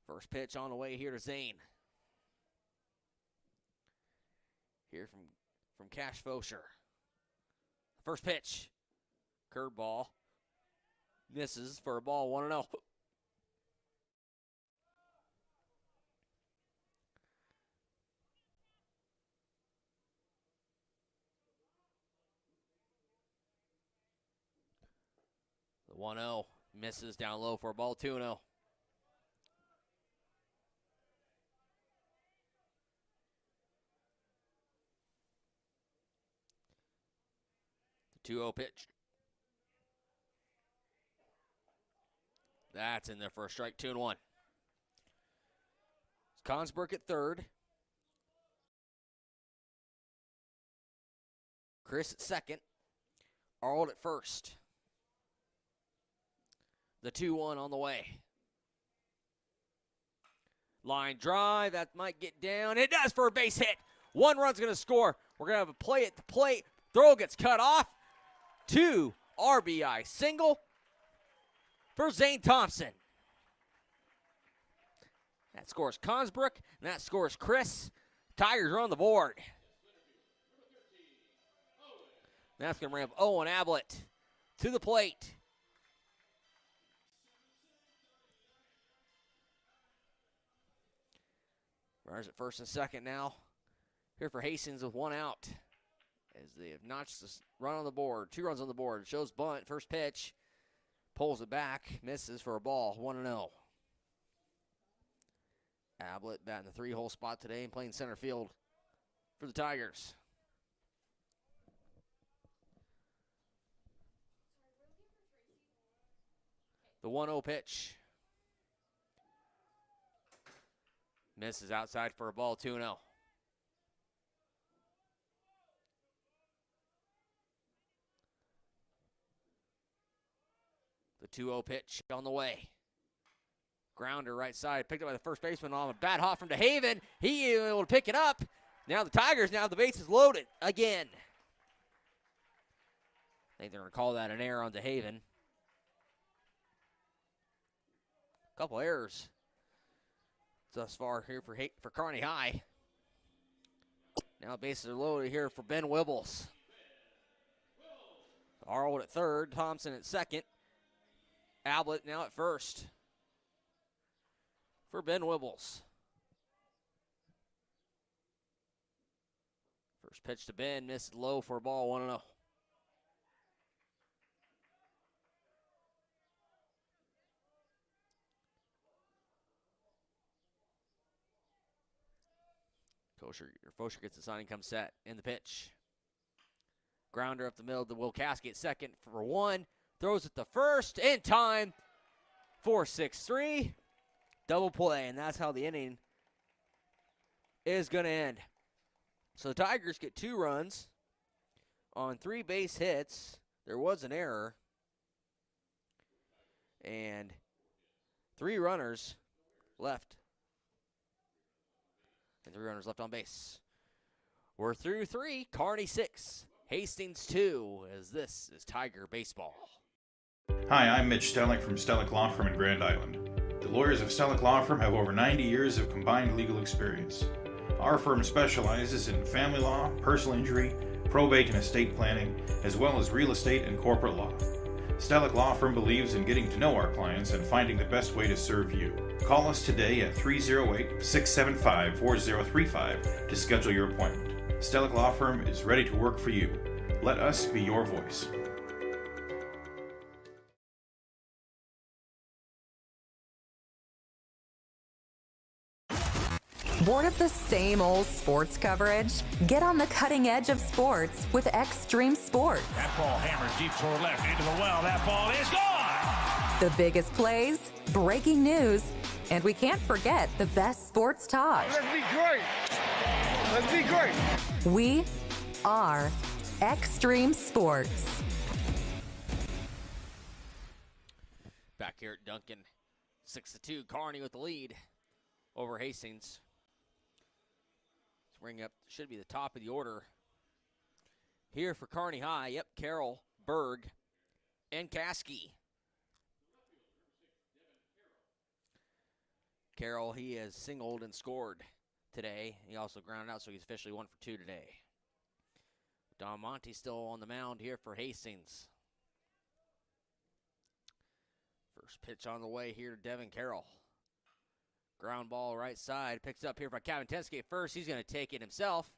First pitch on the way here to Zane. Here from Cash Fosher. First pitch. Curveball. Misses for a ball, 1-0. The 1-0 misses down low for a ball, 2-0. The 2-0 pitch. That's in there for a strike, 2-1. Consbrook at third. Chris at second. Arnold at first. The 2-1 on the way. Line drive, that might get down. It does for a base hit. 1 run's going to score. We're going to have a play at the plate. Throw gets cut off. 2 RBI single for Zane Thompson. That scores Consbrook, and that scores Chris. Tigers are on the board. That's going to bring up Owen Ablett to the plate. Runners at first and second now. Here for Hastings with 1 out. As they have notched this run on the board. 2 runs on the board. Shows bunt. First pitch. Pulls it back. Misses for a ball. 1-0. Ablett batting the 3-hole spot today and playing center field for the Tigers. The 1-0 pitch. Misses outside for a ball, 2-0. The 2-0 pitch on the way. Grounder right side, picked up by the first baseman on a bat hop from DeHaven. He able to pick it up. Now the Tigers, now the base is loaded again. I think they're going to call that an error on DeHaven. A couple errors thus far here for Kearney High. Now bases are loaded here for Ben Wibbles. Arnold at third, Thompson at second. Ablett now at first for Ben Wibbles. First pitch to Ben, missed low for a ball, 1-0. Fosher gets the sign and comes set in the pitch. Grounder up the middle to Will Caskey at second for 1. Throws it to first in time. 4-6-3. Double play, and that's how the inning is going to end. So the Tigers get 2 runs on 3 base hits. There was an error. And 3 runners left. And 3 runners left on base. We're through 3. Kearney 6. Hastings 2. As this is Tiger Baseball. Hi, I'm Mitch Stellick from Stellick Law Firm in Grand Island. The lawyers of Stellick Law Firm have over 90 years of combined legal experience. Our firm specializes in family law, personal injury, probate and estate planning, as well as real estate and corporate law. Stellick Law Firm believes in getting to know our clients and finding the best way to serve you. Call us today at 308-675-4035 to schedule your appointment. Stellick Law Firm is ready to work for you. Let us be your voice. Bored of the same old sports coverage? Get on the cutting edge of sports with Extreme Sports. That ball hammered deep toward left into the well. That ball is gone. The biggest plays, breaking news, and we can't forget the best sports talk. Let's be great. Let's be great. We are Extreme Sports. Back here at Duncan, 6-2. Kearney with the lead over Hastings. Let's bring up, should be the top of the order. Here for Kearney High, yep, Carroll, Berg, and Caskey. Carroll, he has singled and scored today. He also grounded out, so he's officially 1 for 2 today. Don Monte still on the mound here for Hastings. First pitch on the way here to Devin Carroll. Ground ball right side. Picks up here by Kavitensky at first. He's going to take it himself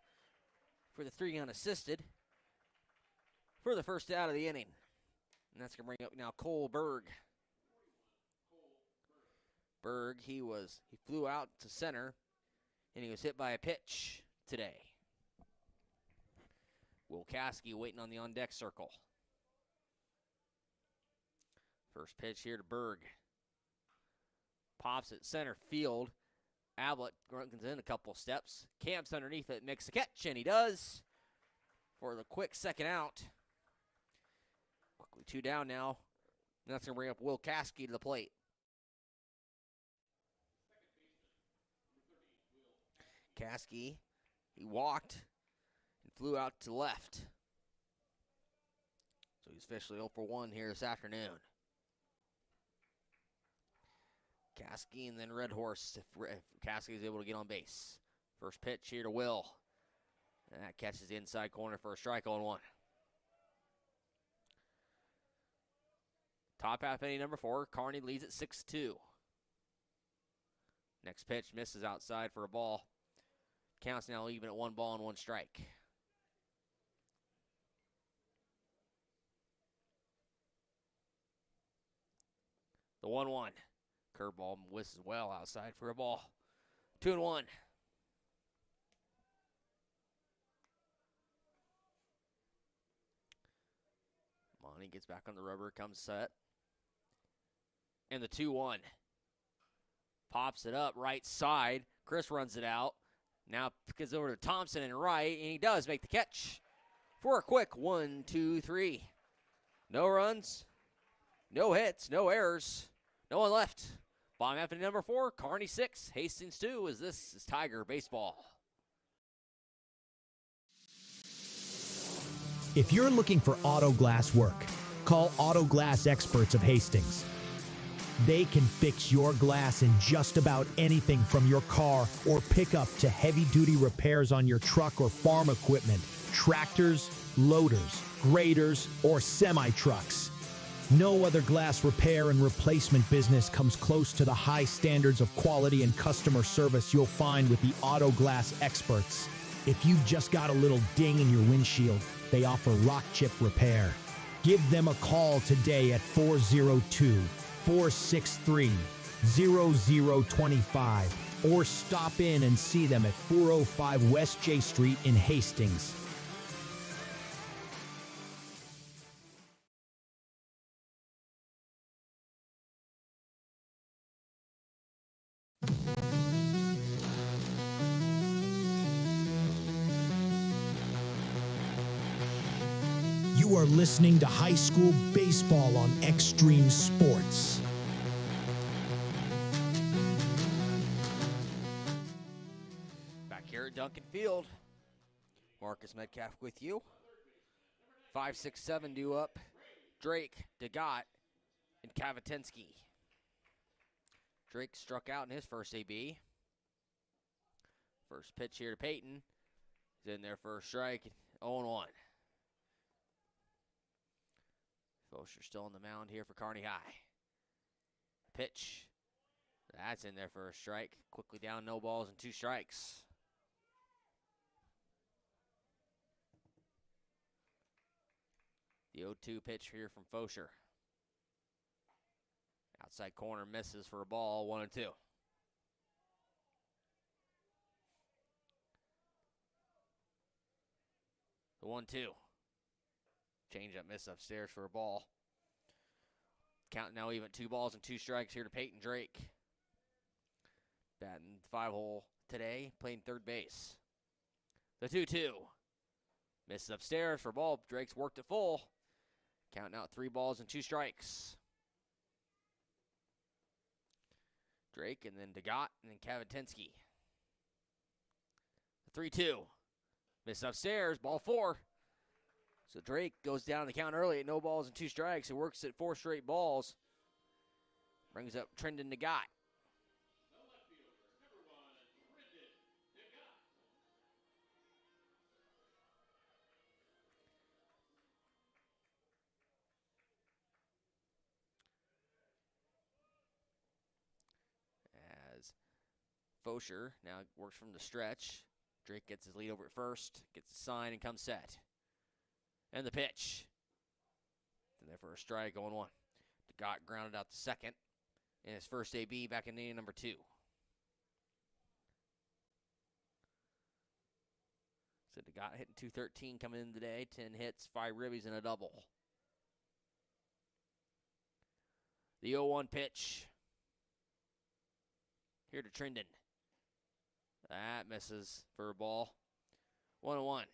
for the 3 unassisted for the first out of the inning. And that's going to bring up now Cole Berg. Berg, he flew out to center, and he was hit by a pitch today. Will Caskey waiting on the on-deck circle. First pitch here to Berg. Pops at center field. Ablett runs in a couple steps. Camps underneath it, makes the catch, and he does for the quick second out. Quickly 2 down now. And that's going to bring up Will Caskey to the plate. Caskey, he walked and flew out to left. So he's officially 0 for 1 here this afternoon. Caskey and then Red Horse if Caskey is able to get on base. First pitch here to Will. And that catches the inside corner for a strike on 1. Top half inning number 4. Kearney leads at 6-2. Next pitch misses outside for a ball. Counts now even at 1 ball and 1 strike. The 1-1. Curveball whistles well outside for a ball. 2-1. Monty gets back on the rubber, comes set. And the 2-1. Pops it up right side. Chris runs it out. Now gets over to Thompson and right, and he does make the catch for a quick 1, 2, 3. No runs, no hits, no errors, no one left. Bottom half of number 4, Kearney 6, Hastings 2, as this is Tiger Baseball. If you're looking for auto glass work, call Auto Glass Experts of Hastings. They can fix your glass in just about anything from your car or pickup to heavy-duty repairs on your truck or farm equipment, tractors, loaders, graders, or semi-trucks. No other glass repair and replacement business comes close to the high standards of quality and customer service you'll find with the Auto Glass Experts. If you've just got a little ding in your windshield, they offer rock chip repair. Give them a call today at 402-463-0025 or stop in and see them at 405 West J Street in Hastings. You are listening to high school baseball on Extreme Sports. Back here at Duncan Field, Marcus Metcalf with you. 5, 6, 7 due up. Drake, Degat, and Kavitensky. Drake struck out in his first AB. First pitch here to Peyton. He's in there for a strike, 0-1. Fosher still on the mound here for Kearney High. Pitch. That's in there for a strike. Quickly down, no balls and 2 strikes. The 0-2 pitch here from Fosher. Outside corner misses for a ball, 1-2. The 1-2. Change up miss upstairs for a ball. Count now even 2 balls and 2 strikes here to Peyton Drake. Batting 5-hole today, playing third base. The 2-2. Misses upstairs for a ball. Drake's worked it full. Counting out 3 balls and 2 strikes. Drake and then Degat and then Kavatinsky. The 3-2. Misses upstairs, ball 4. So Drake goes down the count early at no balls and 2 strikes. He works at 4 straight balls. Brings up Trendon Degat. As Fosher now works from the stretch. Drake gets his lead over at first, gets the sign, and comes set. And the pitch. And there for a strike, 0-1. Degat grounded out to second in his first AB back in inning number 2. So Degat hitting .213 coming in today. 10 hits, 5 ribbies, and a double. The 0-1 pitch. Here to Trendon. That misses for a ball. 1-1.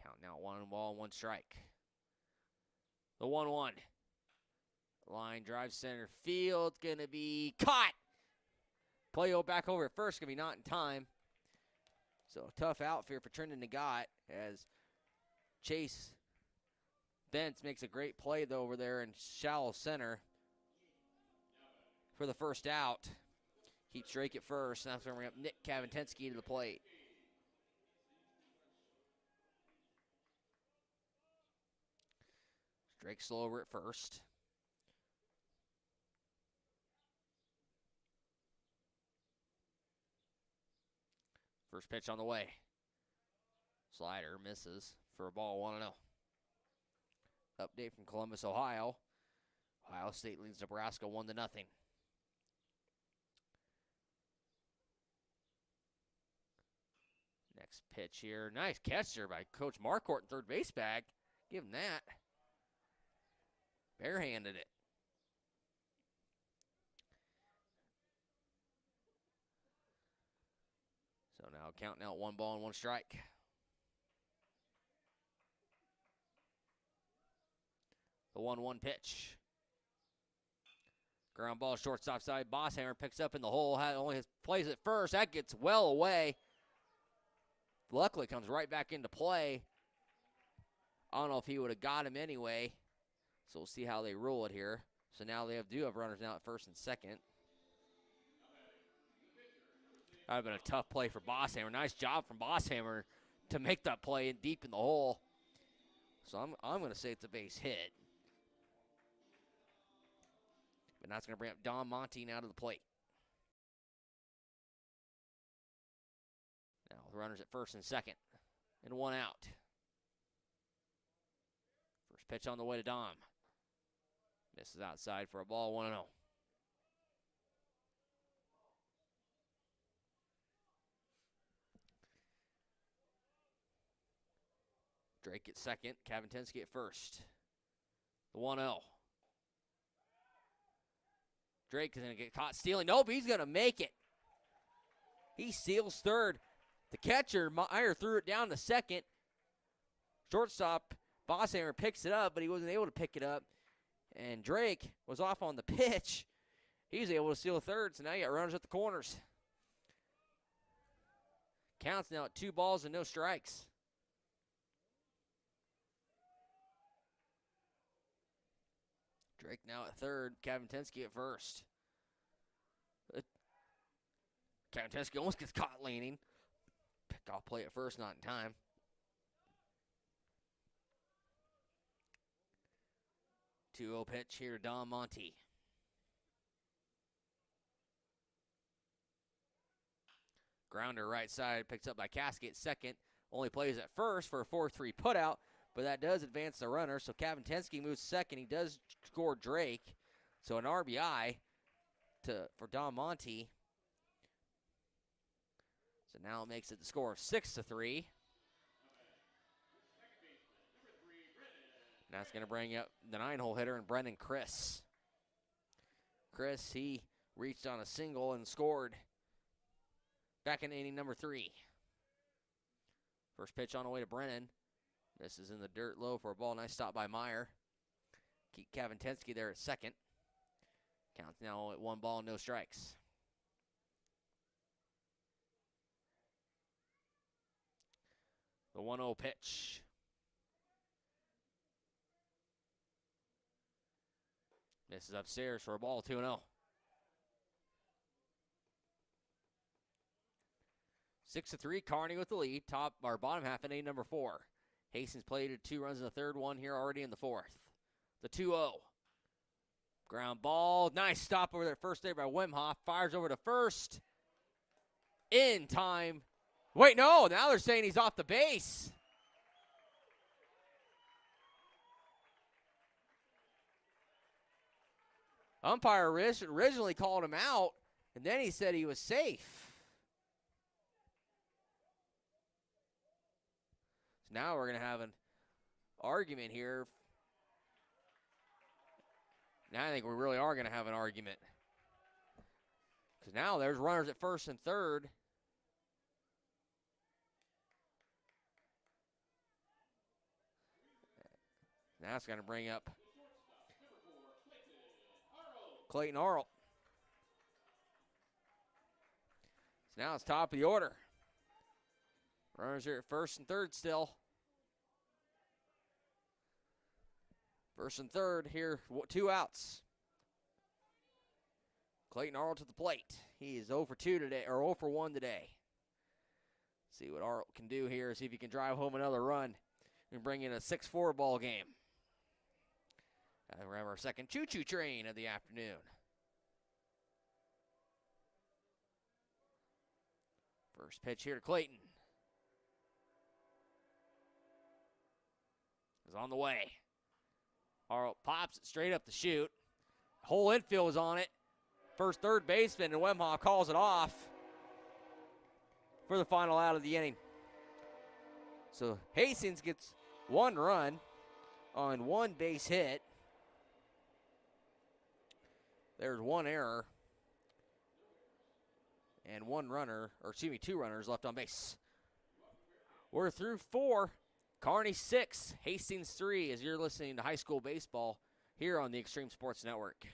Count now 1 ball, 1 strike. The 1-1. Line drive center field. Going to be caught. Play back over at first. Going to be not in time. So tough outfield for Trendon Degat as Chase Bentz makes a great play, though, over there in shallow center for the first out. Keeps Drake at first. Now it's going to bring up Nick Kavatinsky to the plate. Drake slow over at first. First pitch on the way. Slider misses for a ball, 1-0. Update from Columbus, Ohio. Ohio State leads Nebraska 1-0. Next pitch here. Nice catch there by Coach Marquardt, third base bag. Give him that. Barehanded it. So now counting out 1 ball and 1 strike. The 1-1 pitch. Ground ball, shortstop side. Bosshammer picks up in the hole. Only plays it first. That gets well away. Luckily comes right back into play. I don't know if he would have got him anyway. So we'll see how they rule it here. So now they do have runners now at first and second. That would have been a tough play for Bosshammer. Nice job from Bosshammer to make that play deep in the hole. So I'm going to say it's a base hit. But that's going to bring up Don Monty now to the plate. Now the runners at first and second. And 1 out. First pitch on the way to Dom. Misses outside for a ball, 1-0. Drake at second, Kavatinsky at first. The 1-0. Drake is going to get caught stealing. Nope, he's going to make it. He steals third. The catcher, Meyer, threw it down to second. Shortstop, Bosshammer picks it up, but he wasn't able to pick it up. And Drake was off on the pitch. He was able to steal third, so now you got runners at the corners. Counts now at 2 balls and no strikes. Drake now at third, Kavatinsky at first. Kavatinsky almost gets caught leaning. Picked off play at first, not in time. Two-0 pitch here to Don Monty. Grounder right side, picked up by Casket second. Only plays at first for a 4-3 putout, but that does advance the runner. So Kavatinsky moves second. He does score Drake. So an RBI for Don Monty. So now it makes it the score of 6-3. That's going to bring up the 9-hole hitter and Brendan Chris. Chris, he reached on a single and scored back in inning number 3. First pitch on the way to Brennan. This is in the dirt low for a ball. Nice stop by Meyer. Keep Kavintensky there at second. Counts now at 1 ball, no strikes. The 1-0 pitch. This is upstairs for a ball, 2-0. 6-3, Kearney with the lead. Top or bottom half in inning number 4. Hastings played at 2 runs in the third, 1 here already in the 4th. The 2-0. Ground ball. Nice stop over there at first there by Wimhoff. Fires over to first. In time. Wait, no. Now they're saying he's off the base. Umpire originally called him out, and then he said he was safe. So now we're going to have an argument here. Now I think we really are going to have an argument. Because now there's runners at first and third. Now it's going to bring up Clayton Arlt. So now it's top of the order. Runners here at first and third still. First and third here, 2 outs. Clayton Arlt to the plate. He is 0 for 2 today, or 0 for 1 today. See what Arlt can do here, see if he can drive home another run and bring in a 6-4 ball game. We have our second choo-choo train of the afternoon. First pitch here to Clayton. Is on the way. Arlt pops it straight up the chute. Whole infield is on it. First third baseman, and Wimhoff calls it off for the final out of the inning. So Hastings gets 1 run on 1 base hit. There's 1 error. And 2 runners left on base. We're through 4. Kearney 6, Hastings 3, as you're listening to high school baseball here on the Extreme Sports Network.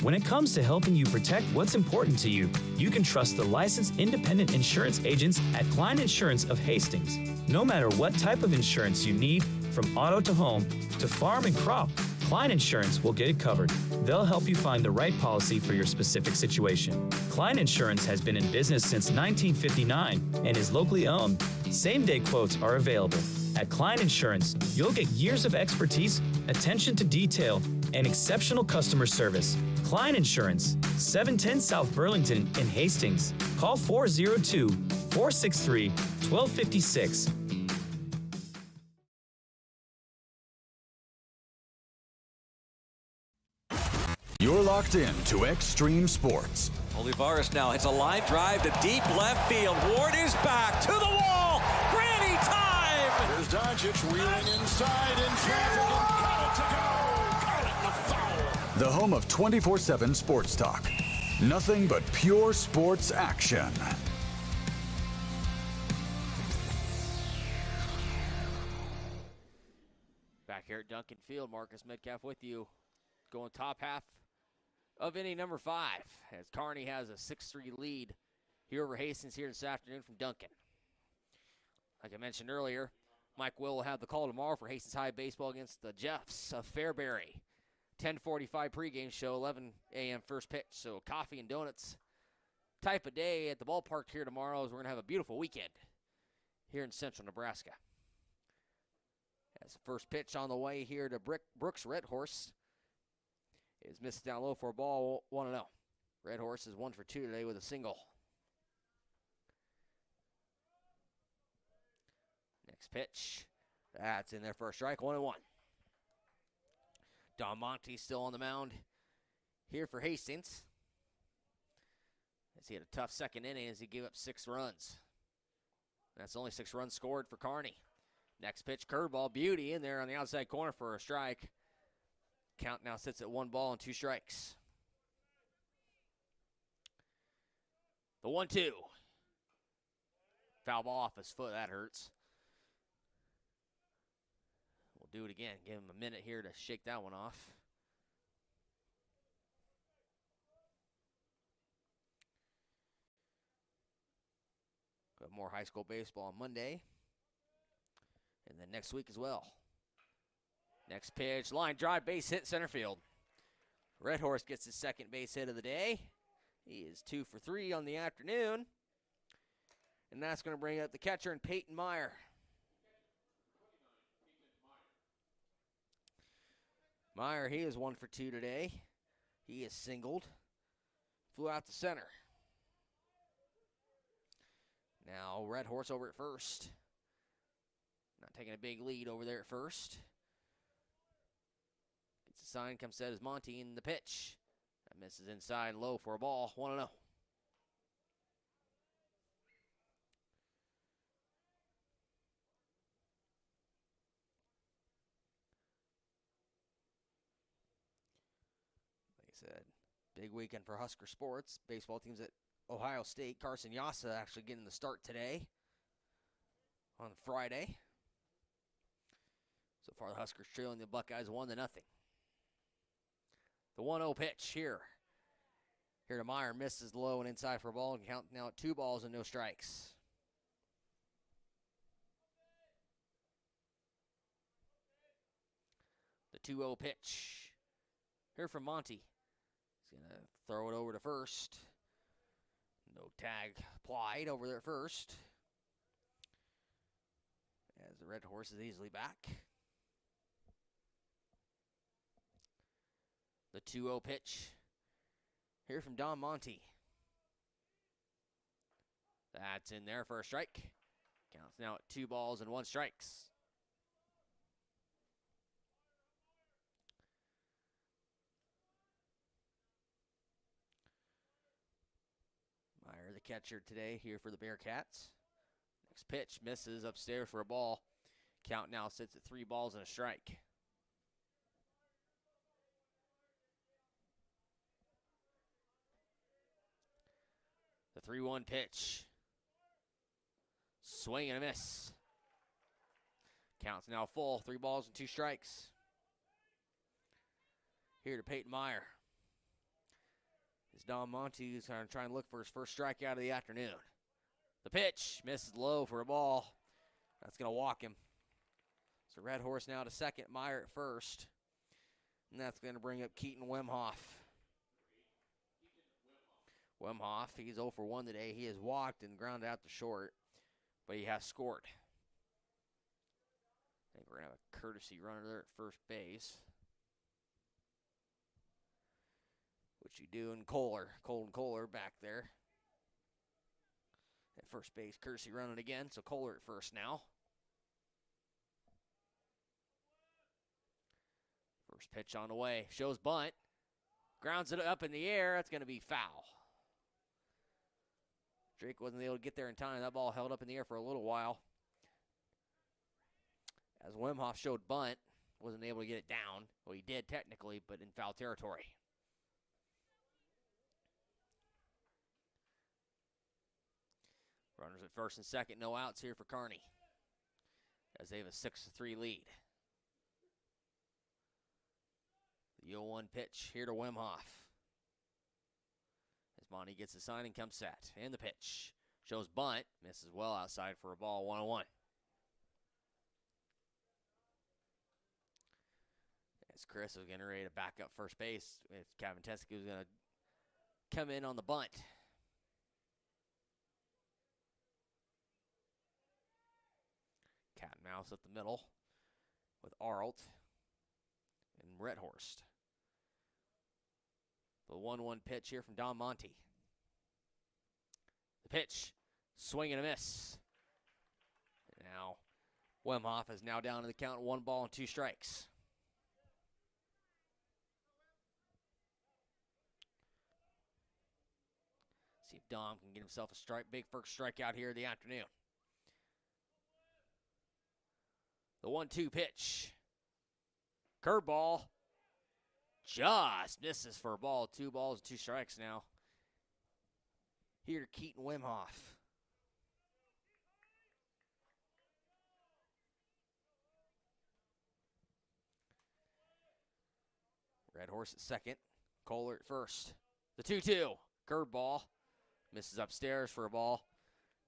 When it comes to helping you protect what's important to you, you can trust the licensed independent insurance agents at Klein Insurance of Hastings. No matter what type of insurance you need, from auto to home to farm and crop, Klein Insurance will get it covered. They'll help you find the right policy for your specific situation. Klein Insurance has been in business since 1959 and is locally owned. Same-day quotes are available. At Klein Insurance, you'll get years of expertise, attention to detail, and exceptional customer service. Klein Insurance, 710 South Burlington in Hastings. Call 402-463-1256. You're locked in to Extreme Sports. Olivares now hits a line drive to deep left field. Ward is back to the wall. Granny time! There's Doncic wheeling inside in traffic. Got it to go. Got it in the foul. The home of 24/7 sports talk. Nothing but pure sports action. Back here at Duncan Field, Marcus Metcalf with you. Going top half of inning number 5 as Kearney has a 6-3 lead here over Hastings here this afternoon from Duncan. Like I mentioned earlier, Mike Will have the call tomorrow for Hastings High baseball against the Jeffs of Fairbury. 10:45 pregame show, 11 a.m. first pitch. So coffee and donuts type of day at the ballpark here tomorrow as we're going to have a beautiful weekend here in central Nebraska. As the first pitch on the way here to Brooks Red Horse is missed down low for a ball, 1-0. Red Horse is 1 for 2 today with a single. Next pitch. That's in there for a strike, 1-1. Don Monte still on the mound here for Hastings, as he had a tough second inning as he gave up 6 runs. That's only 6 runs scored for Kearney. Next pitch, curveball, beauty in there on the outside corner for a strike. Count now sits at 1 ball and 2 strikes. The 1-2. Foul ball off his foot, that hurts. We'll do it again. Give him a minute here to shake that one off. Got more high school baseball on Monday. And then next week as well. Next pitch, line drive, base hit, center field. Red Horse gets his second base hit of the day. He is 2 for 3 on the afternoon. And that's going to bring up the catcher and Peyton Meyer. Meyer, he is 1 for 2 today. He is singled. Flew out to center. Now Red Horse over at first. Not taking a big lead over there at first. Gets a sign, comes set as Monty in the pitch. That misses inside low for a ball, 1-0. Like I said, big weekend for Husker sports. Baseball teams at Ohio State. Carson Yassa actually getting the start today on Friday. So far, the Huskers trailing the Buckeyes 1-0. The 1-0 pitch here. Here to Meyer, misses low and inside for a ball, and count now at 2 balls and no strikes. The 2-0 pitch. Here from Monty. He's going to throw it over to first. No tag applied over there at first. As the Red Horse is easily back. The 2-0 pitch. Here from Don Monty. That's in there for a strike. Counts now at 2 balls and 1 strikes. Meyer, the catcher today, here for the Bearcats. Next pitch, misses upstairs for a ball. Count now sits at 3 balls and a strike. The 3-1 pitch. Swing and a miss. Counts now full. 3 balls and 2 strikes. Here to Peyton Meyer. It's Don Monty who's going to try and look for his first strikeout of the afternoon. The pitch misses low for a ball. That's going to walk him. So Red Horse now to second, Meyer at first. And that's going to bring up Keaton Wemhoff. Wemhoff, he's 0 for 1 today. He has walked and grounded out to short, but he has scored. I think we're going to have a courtesy runner there at first base. Which you do in Kohler. Colton Kohler back there. At first base, courtesy running again, so Kohler at first now. First pitch on the way. Shows bunt. Grounds it up in the air. That's going to be foul. Drake wasn't able to get there in time. That ball held up in the air for a little while. As Wemhoff showed bunt, wasn't able to get it down. Well, he did technically, but in foul territory. Runners at first and second, no outs here for Kearney, as they have a 6-3 lead. The 0-1 pitch here to Wemhoff. As Monty gets the sign and comes set. And the pitch. Shows bunt. Misses well outside for a ball, 1-1. As Chris was getting ready to back up first base, if Kevin Teske was going to come in on the bunt. Cat and mouse up the middle with Arlt and Redhorst. The 1-1 pitch here from Don Monty. The pitch, swing and a miss. Now, Wemhoff is now down to the count, 1 ball and 2 strikes. See if Dom can get himself a big first strikeout here in the afternoon. The 1-2 pitch. Curveball. Just misses for a ball. 2 balls and 2 strikes now. Here, Keaton Wimhoff. Red Horse at second. Kohler at first. The 2-2. Curveball. Misses upstairs for a ball.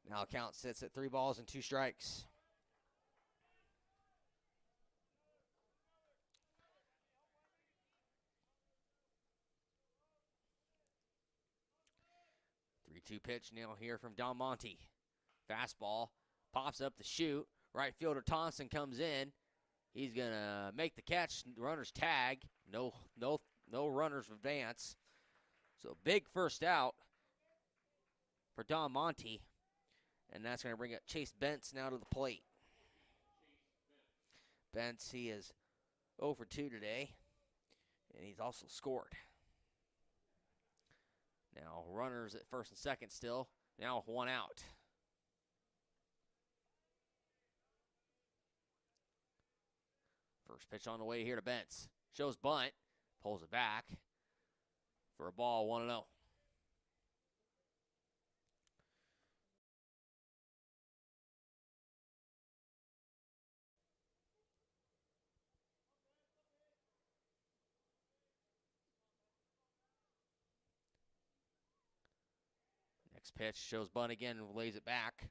Now count sits at 3 balls and 2 strikes. The 3-2 pitch now here from Don Monty. Fastball. Pops up the chute. Right fielder Thompson comes in. He's going to make the catch. Runners tag. No runners advance. So big first out for Don Monty. And that's going to bring up Chase Bentz now to the plate. Bentz, he is 0 for 2 today. And he's also scored. Now runners at first and second still. Now with 1 out. First pitch on the way here to Bentz. Shows bunt. Pulls it back for a ball, 1-0. Next pitch shows bunt again and lays it back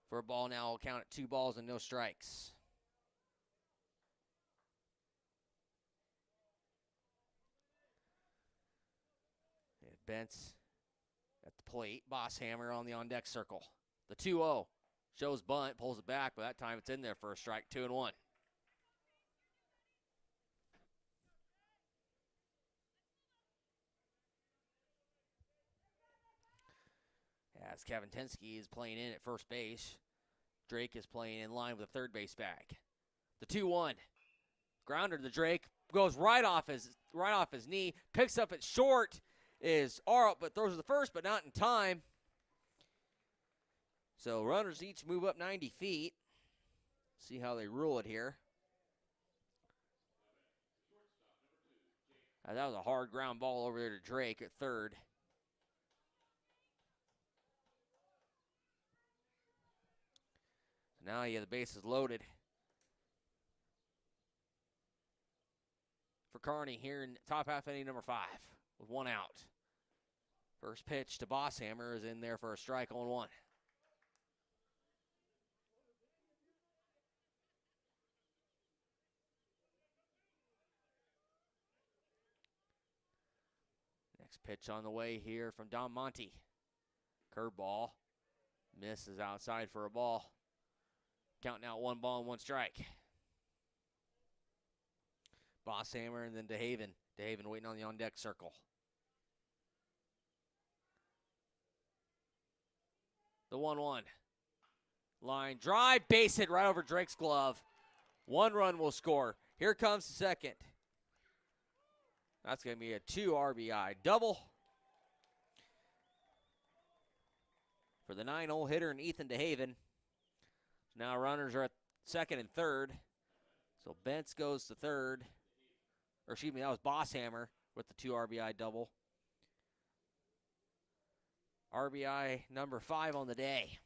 for a ball. Now will count at 2 balls and no strikes. Bentz at the plate. Bosshammer on the on-deck circle. The 2-0 shows bunt, pulls it back, but that time it's in there for a strike, 2-1. As Kevin Tensky is playing in at first base, Drake is playing in line with the third base bag. The 2-1 grounder to Drake, goes right off his knee, picks up it short. Is Arlt, but throws to the first, but not in time. So runners each move up 90 feet. See how they rule it here. That was a hard ground ball over there to Drake at third. So now you have the bases loaded for Kearney here in top half inning number 5 with 1 out. First pitch to Bosshammer is in there for a strike on 1. Next pitch on the way here from Don Monty. Curveball. Misses outside for a ball. Counting out 1 ball and 1 strike. Bosshammer and then DeHaven. DeHaven waiting on the on-deck circle. The 1-1. Line drive, base hit right over Drake's glove. 1 run will score. Here comes the second. That's going to be a 2 RBI double for the 9-hole hitter and Ethan DeHaven. Now runners are at second and third. So Bentz goes to third. Or excuse me, that was Bosshammer with the 2 RBI double. RBI number 5 on the day.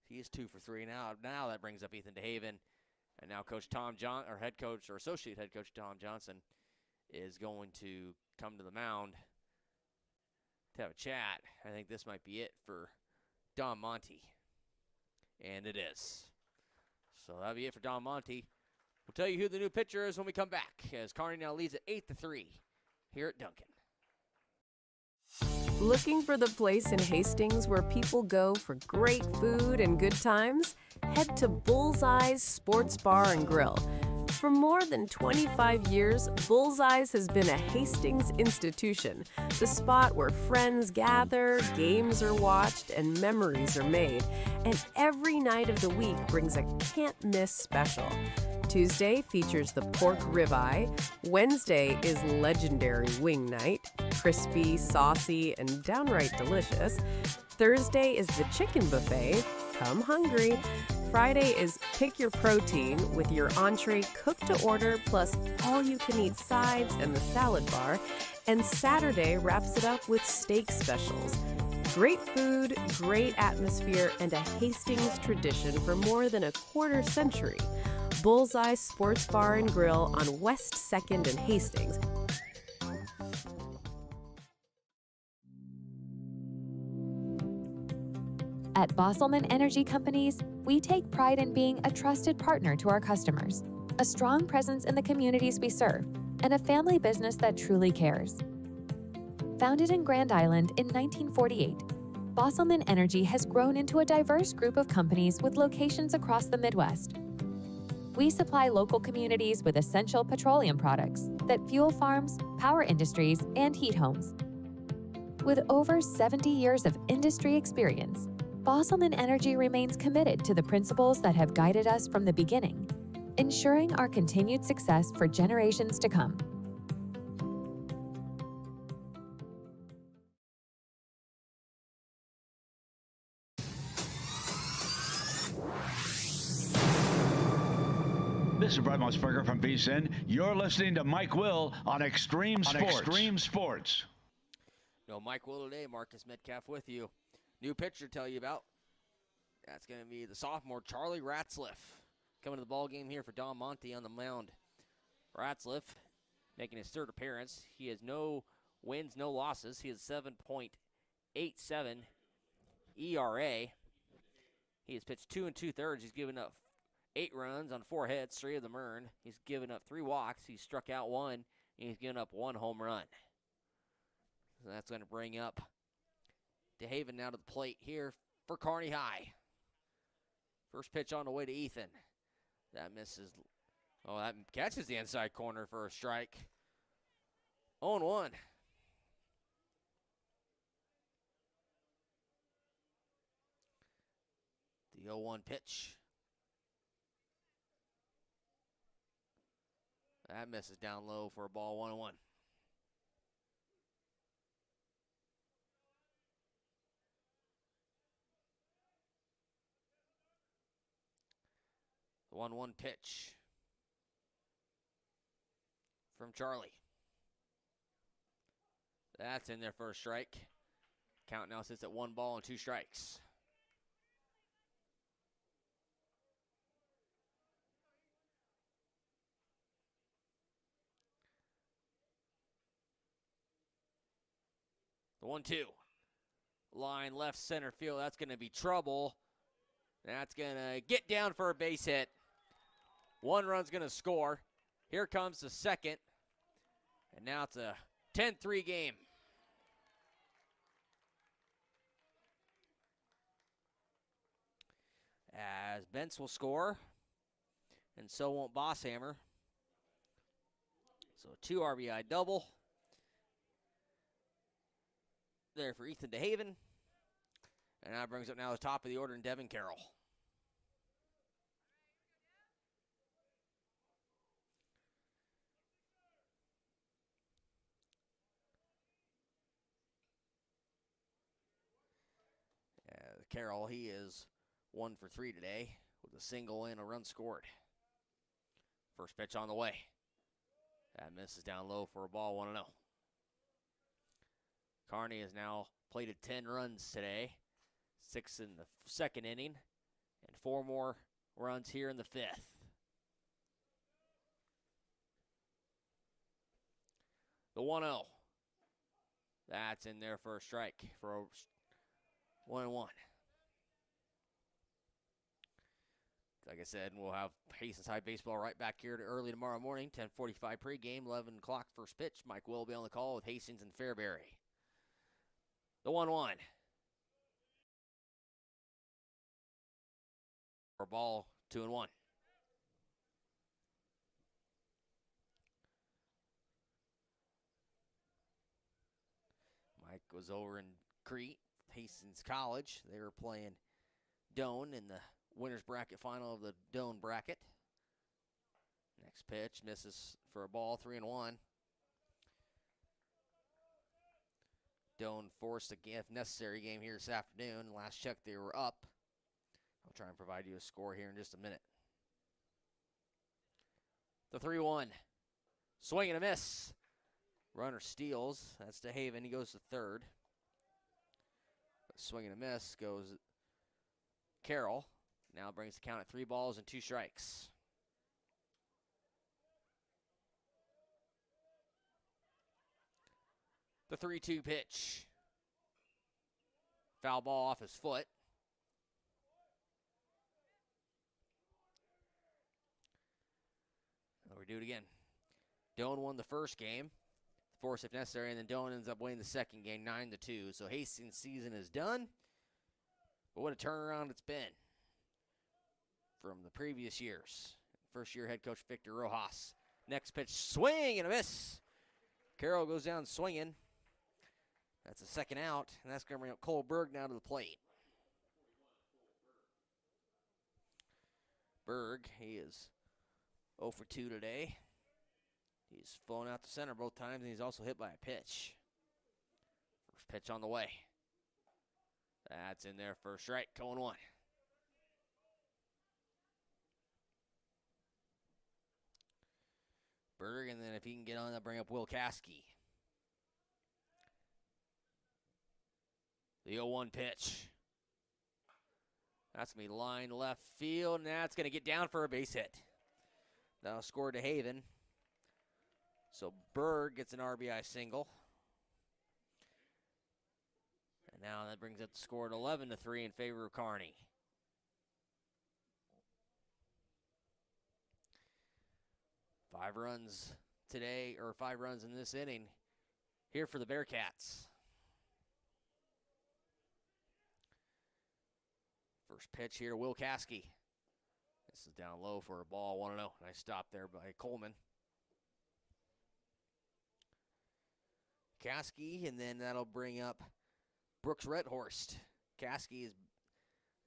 He is 2 for 3 now. Now that brings up Ethan DeHaven. And now Coach Tom Johnson, or head coach, or associate head coach Tom Johnson, is going to come to the mound to have a chat. I think this might be it for Don Monty. And it is. So that'll be it for Don Monty. We'll tell you who the new pitcher is when we come back, as Kearney now leads at 8-3 here at Duncan. Looking for the place in Hastings where people go for great food and good times? Head to Bullseye's Sports Bar and Grill. For more than 25 years, Bullseyes has been a Hastings institution, the spot where friends gather, games are watched, and memories are made. And every night of the week brings a can't-miss special. Tuesday features the pork ribeye. Wednesday is legendary wing night, crispy, saucy, and downright delicious. Thursday is the chicken buffet. Come hungry. Friday is pick your protein with your entree cooked to order plus all-you-can-eat sides and the salad bar. And Saturday wraps it up with steak specials. Great food, great atmosphere, and a Hastings tradition for more than a quarter century. Bullseye Sports Bar and Grill on West 2nd and Hastings. At Bosselman Energy Companies, we take pride in being a trusted partner to our customers, a strong presence in the communities we serve, and a family business that truly cares. Founded in Grand Island in 1948, Bosselman Energy has grown into a diverse group of companies with locations across the Midwest. We supply local communities with essential petroleum products that fuel farms, power industries, and heat homes. With over 70 years of industry experience, Bosselman Energy remains committed to the principles that have guided us from the beginning, ensuring our continued success for generations to come. This is Brett Musburger from VSiN. You're listening to Mike Will on Extreme Sports. No Mike Will today. Marcus Metcalf with you. New pitcher to tell you about. That's going to be the sophomore Charlie Ratzliff coming to the ball game here for Don Monte on the mound. Ratzliff making his third appearance. He has no wins, no losses. He has 7.87 ERA. He has pitched 2 2/3. He's given up 8 runs on 4 hits, 3 of them earned. He's given up 3 walks. He's struck out 1, and he's given up 1 home run. So that's going to bring up DeHaven now to the plate here for Kearney High. First pitch on the way to Ethan. That misses. Oh, that catches the inside corner for a strike. 0-1. The 0-1 pitch. That misses down low for a ball, 1-1. The 1-1 pitch from Charlie. That's in there for a strike. Count now sits at 1 ball and 2 strikes. The 1-2. Line left center field. That's going to be trouble. That's going to get down for a base hit. 1 run's going to score. Here comes the second. And now it's a 10-3 game. As Bentz will score. And so won't Bosshammer. So 2 RBI double. There for Ethan DeHaven. And that brings up now the top of the order in Devin Carroll. Carroll, he is 1 for 3 today with a single and a run scored. First pitch on the way. That misses down low for a ball, 1-0. Kearney has now plated 10 runs today, 6 in the second inning, and 4 more runs here in the 5th. The 1-0. That's in there for a strike for a 1-1. Like I said, we'll have Hastings High baseball right back here early tomorrow morning, 10:45 pregame, 11 o'clock first pitch. Mike will be on the call with Hastings and Fairbury. The 1-1. For ball, 2-1. was over in Crete, Hastings College. They were playing Doane in the winner's bracket final of the Doane bracket. Next pitch misses for a ball, 3-1. Doane forced a, if necessary, game here this afternoon. Last check, they were up. I'll try and provide you a score here in just a minute. The 3-1. Swing and a miss. Runner steals. That's DeHaven. He goes to third. Swing and a miss goes Carroll. Now brings the count at 3 balls and 2 strikes. The 3-2 pitch. Foul ball off his foot. We do it again. Doane won the first game, force if necessary, and then Doane ends up winning the second game, 9-2. So Hastings' season is done. But what a turnaround it's been from the previous years. First year head coach Victor Rojas. Next pitch, swing and a miss. Carroll goes down swinging. That's a second out, and that's going to bring up Cole Berg now to the plate. Berg, he is 0 for 2 today. He's flown out to center both times, and he's also hit by a pitch. First pitch on the way. That's in there for a strike, 0-1. Berg, and then if he can get on, they'll bring up Will Caskey. The 0-1 pitch. That's going to be line left field, and that's going to get down for a base hit. That'll score DeHaven. So Berg gets an RBI single. And now that brings up the score at 11-3 in favor of Kearney. Five runs today, or 5 runs in this inning here for the Bearcats. First pitch here to Will Caskey. This is down low for a ball, 1-0. Nice stop there by Coleman. Caskey, and then that'll bring up Brooks Redhorst. Caskey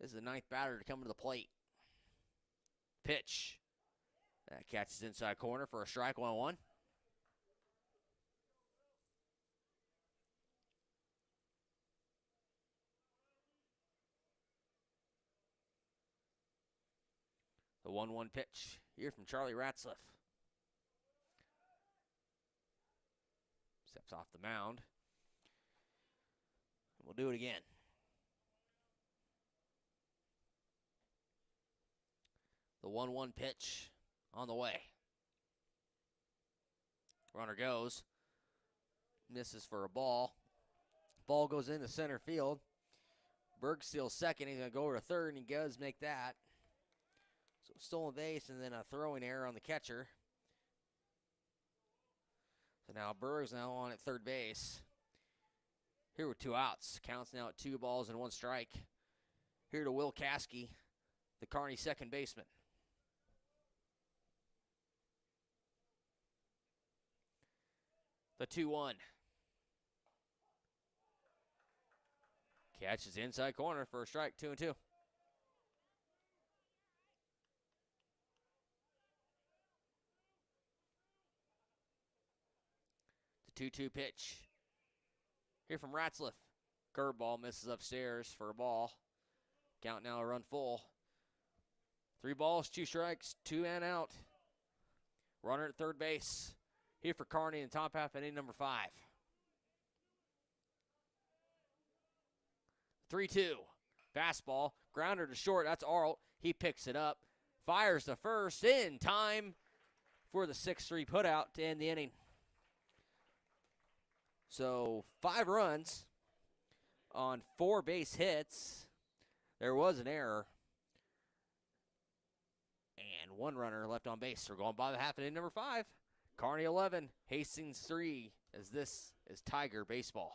this is the 9th batter to come to the plate. Pitch. That catches inside corner for a strike, 1-1. The 1-1 pitch here from Charlie Ratzliff. Steps off the mound. We'll do it again. The 1-1 pitch on the way. Runner goes. Misses for a ball. Ball goes into center field. Berg steals second. He's going to go over to third, and he does make that. So stolen base and then a throwing error on the catcher. So now Berg's now on at third base. Here with 2 outs. Counts now at 2 balls and 1 strike. Here to Will Caskey, the Kearney second baseman. The 2-1. Catches inside corner for a strike, 2-2. The 2-2 pitch. Here from Ratzliff. Curveball misses upstairs for a ball. Count now a run full. 3 balls, 2 strikes, 2 and out. Runner at third base. Here for Kearney in the top half inning number 5. 3-2. Fastball. Grounder to short. That's Arlt. He picks it up. Fires to first in time for the 6-3 putout to end the inning. So 5 runs on 4 base hits. There was an error. And 1 runner left on base. We're going by the half inning number 5. Kearney 11, Hastings 3, as this is Tiger Baseball.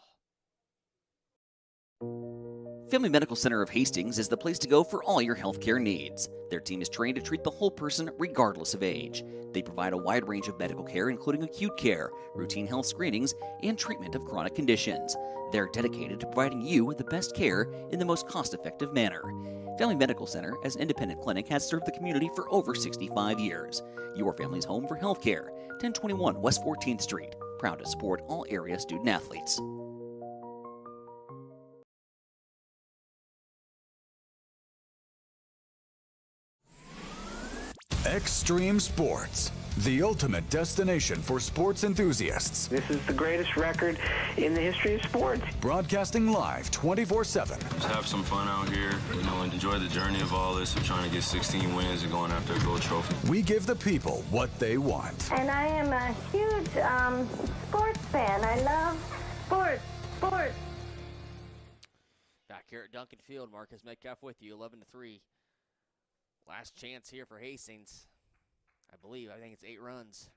Family Medical Center of Hastings is the place to go for all your healthcare needs. Their team is trained to treat the whole person regardless of age. They provide a wide range of medical care, including acute care, routine health screenings, and treatment of chronic conditions. They're dedicated to providing you with the best care in the most cost-effective manner. Family Medical Center, as an independent clinic, has served the community for over 65 years. Your family's home for health care. 1021 West 14th Street. Proud to support all area student athletes. Extreme Sports, the ultimate destination for sports enthusiasts. This is the greatest record in the history of sports. Broadcasting live 24/7. Just have some fun out here, and enjoy the journey of all this of trying to get 16 wins and going after a gold trophy. We give the people what they want. And I am a huge sports fan. I love sports. Back here at Duncan Field, Marcus Metcalf with you, 11-3. Last chance here for Hastings. I think it's 8 runs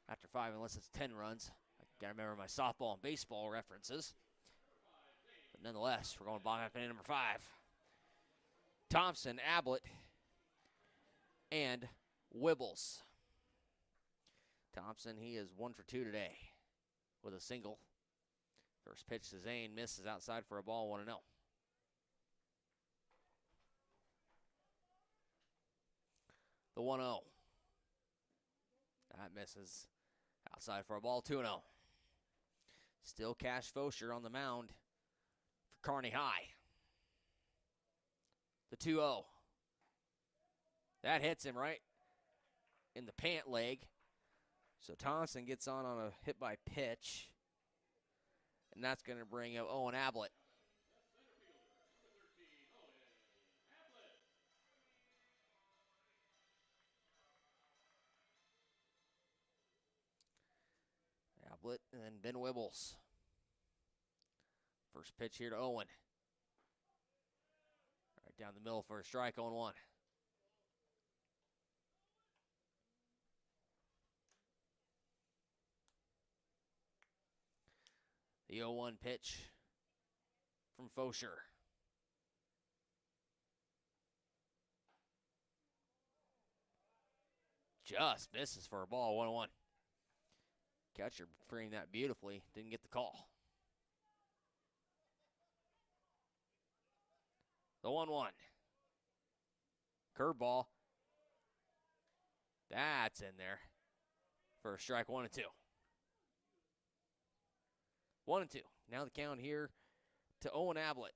after 5, unless it's 10 runs. I got to remember my softball and baseball references. But nonetheless, we're going back up into number 5. Thompson, Ablett, and Wibbles. Thompson, he is 1 for 2 today with a single. First pitch to Zane, misses outside for a ball, 1-0. The 1-0. That misses outside for a ball, 2-0. Still Cash Fosher on the mound for Kearney High. The 2-0. That hits him right in the pant leg. So Thompson gets on a hit by pitch. And that's going to bring up Owen Ablett. Ablett and then Ben Wibbles. First pitch here to Owen. Right down the middle for a strike, 0-1. The 0-1 pitch from Fosher. Just misses for a ball, 1-1. Catcher freeing that beautifully, didn't get the call. The 1-1. Curveball. That's in there for a strike, 1-2. 1-2. Now the count here to Owen Ablett.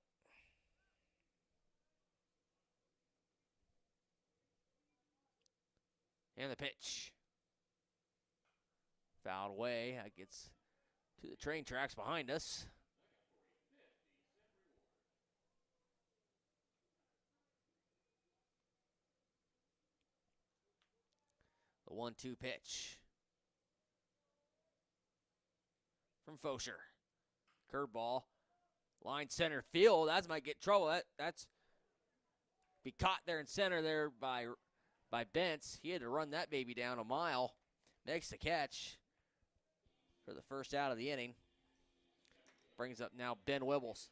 And the pitch. Fouled away. That gets to the train tracks behind us. The 1-2 pitch from Fosher. Curveball. Line center field. That might get trouble. That's be caught there in center there by Bentz. He had to run that baby down a mile. Makes the catch for the first out of the inning. Brings up now Ben Wibbles.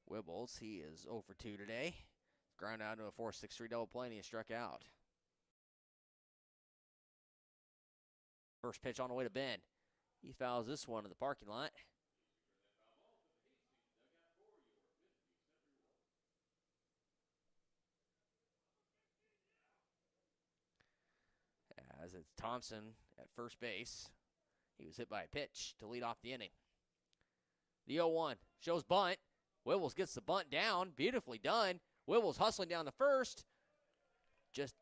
Wibbles, he is 0 for 2 today. Ground out to a 4-6-3 double play, and he struck out. First pitch on the way to Ben. He fouls this one to the parking lot. As it's Thompson at first base. He was hit by a pitch to lead off the inning. The 0-1 shows bunt. Wibbles gets the bunt down. Beautifully done. Wibbles hustling down the first. Just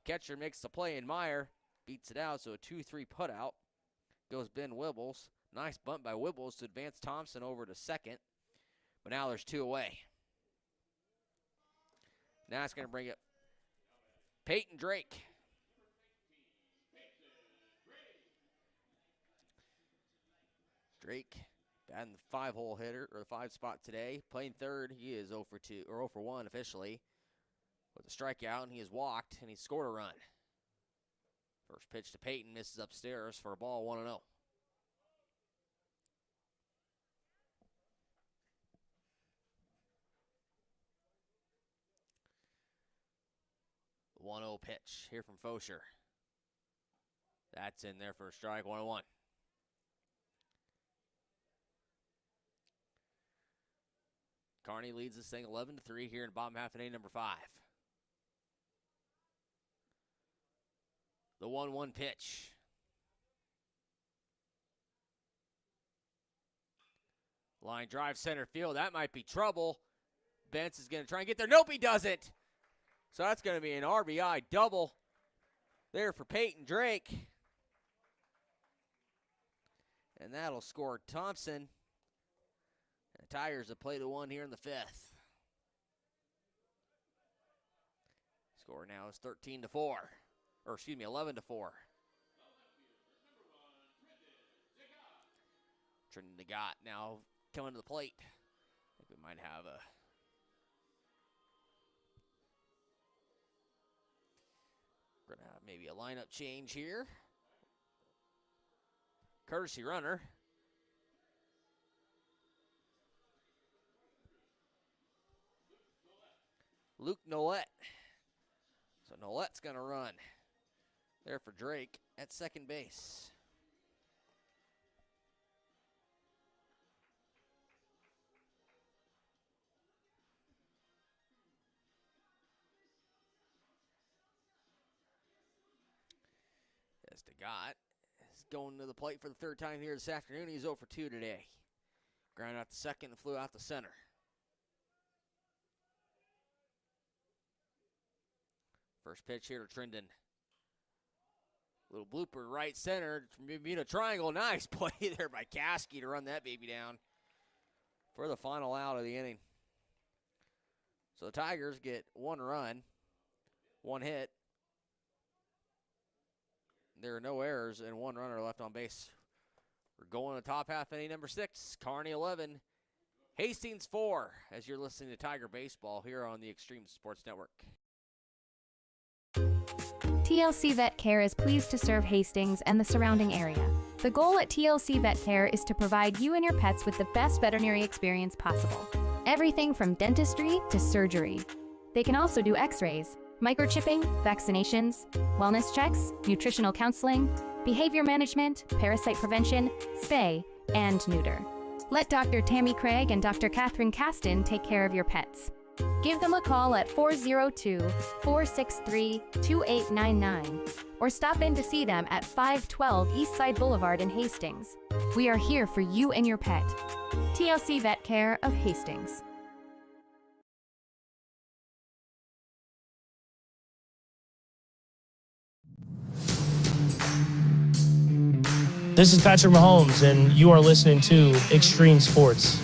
catcher makes the play, and Meyer beats it out, so a 2-3 putout. Goes Ben Wibbles. Nice bunt by Wibbles to advance Thompson over to second. But now there's 2 away. Now it's going to bring up Peyton Drake. Drake batting the 5-hole hitter, or the 5 spot today. Playing third, he is 0 for 2, or 0 for 1 officially. With a strikeout, and he has walked, and he scored a run. First pitch to Peyton, misses upstairs for a ball, 1-0. The 1-0 pitch here from Fosher. That's in there for a strike, 1-1. Kearney leads this thing 11-3 here in bottom half of inning number 5. The 1-1 pitch. Line drive center field. That might be trouble. Bentz is going to try and get there. Nope, he doesn't. So that's going to be an RBI double there for Peyton Drake. And that'll score Thompson. The Tigers have played a 1 here in the 5th. Score now is 13-4. Or excuse me, 11-4. Trenton Degat now coming to the plate. I think we might have a gonna have maybe a lineup change here. Courtesy runner. Luke Nolet. So Nolet's going to run there for Drake at second base. As Degat is going to the plate for the third time here this afternoon. He's 0 for 2 today. Ground out the second and flew out the center. First pitch here to Trendon. Little blooper right center from Bermuda Triangle. Nice play there by Caskey to run that baby down for the final out of the inning. So the Tigers get 1 run, 1 hit. There are no errors and 1 runner left on base. We're going to top half inning number 6. Kearney 11, Hastings 4, as you're listening to Tiger Baseball here on the Extreme Sports Network. TLC Vet Care is pleased to serve Hastings and the surrounding area. The goal at TLC Vet Care is to provide you and your pets with the best veterinary experience possible. Everything from dentistry to surgery. They can also do x-rays, microchipping, vaccinations, wellness checks, nutritional counseling, behavior management, parasite prevention, spay, and neuter. Let Dr. Tammy Craig and Dr. Catherine Caston take care of your pets. Give them a call at 402-463-2899 or stop in to see them at 512 Eastside Boulevard in Hastings. We are here for you and your pet. TLC Vet Care of Hastings. This is Patrick Mahomes, and you are listening to Extreme Sports.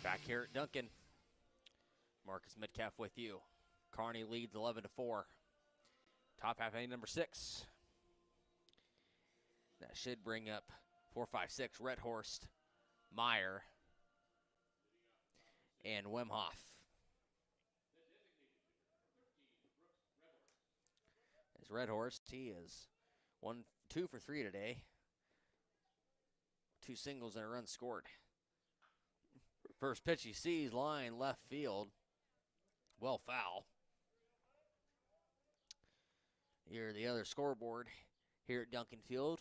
Back here at Duncan. Marcus Metcalf with you. Kearney leads 11-4. Top half inning number 6. That should bring up 4-5-6 Redhorst, Meyer, and Wemhoff. As Redhorst, he is 2 for 3 today. 2 singles and a run scored. First pitch he sees, line left field. Well, foul. Here the other scoreboard here at Duncan Field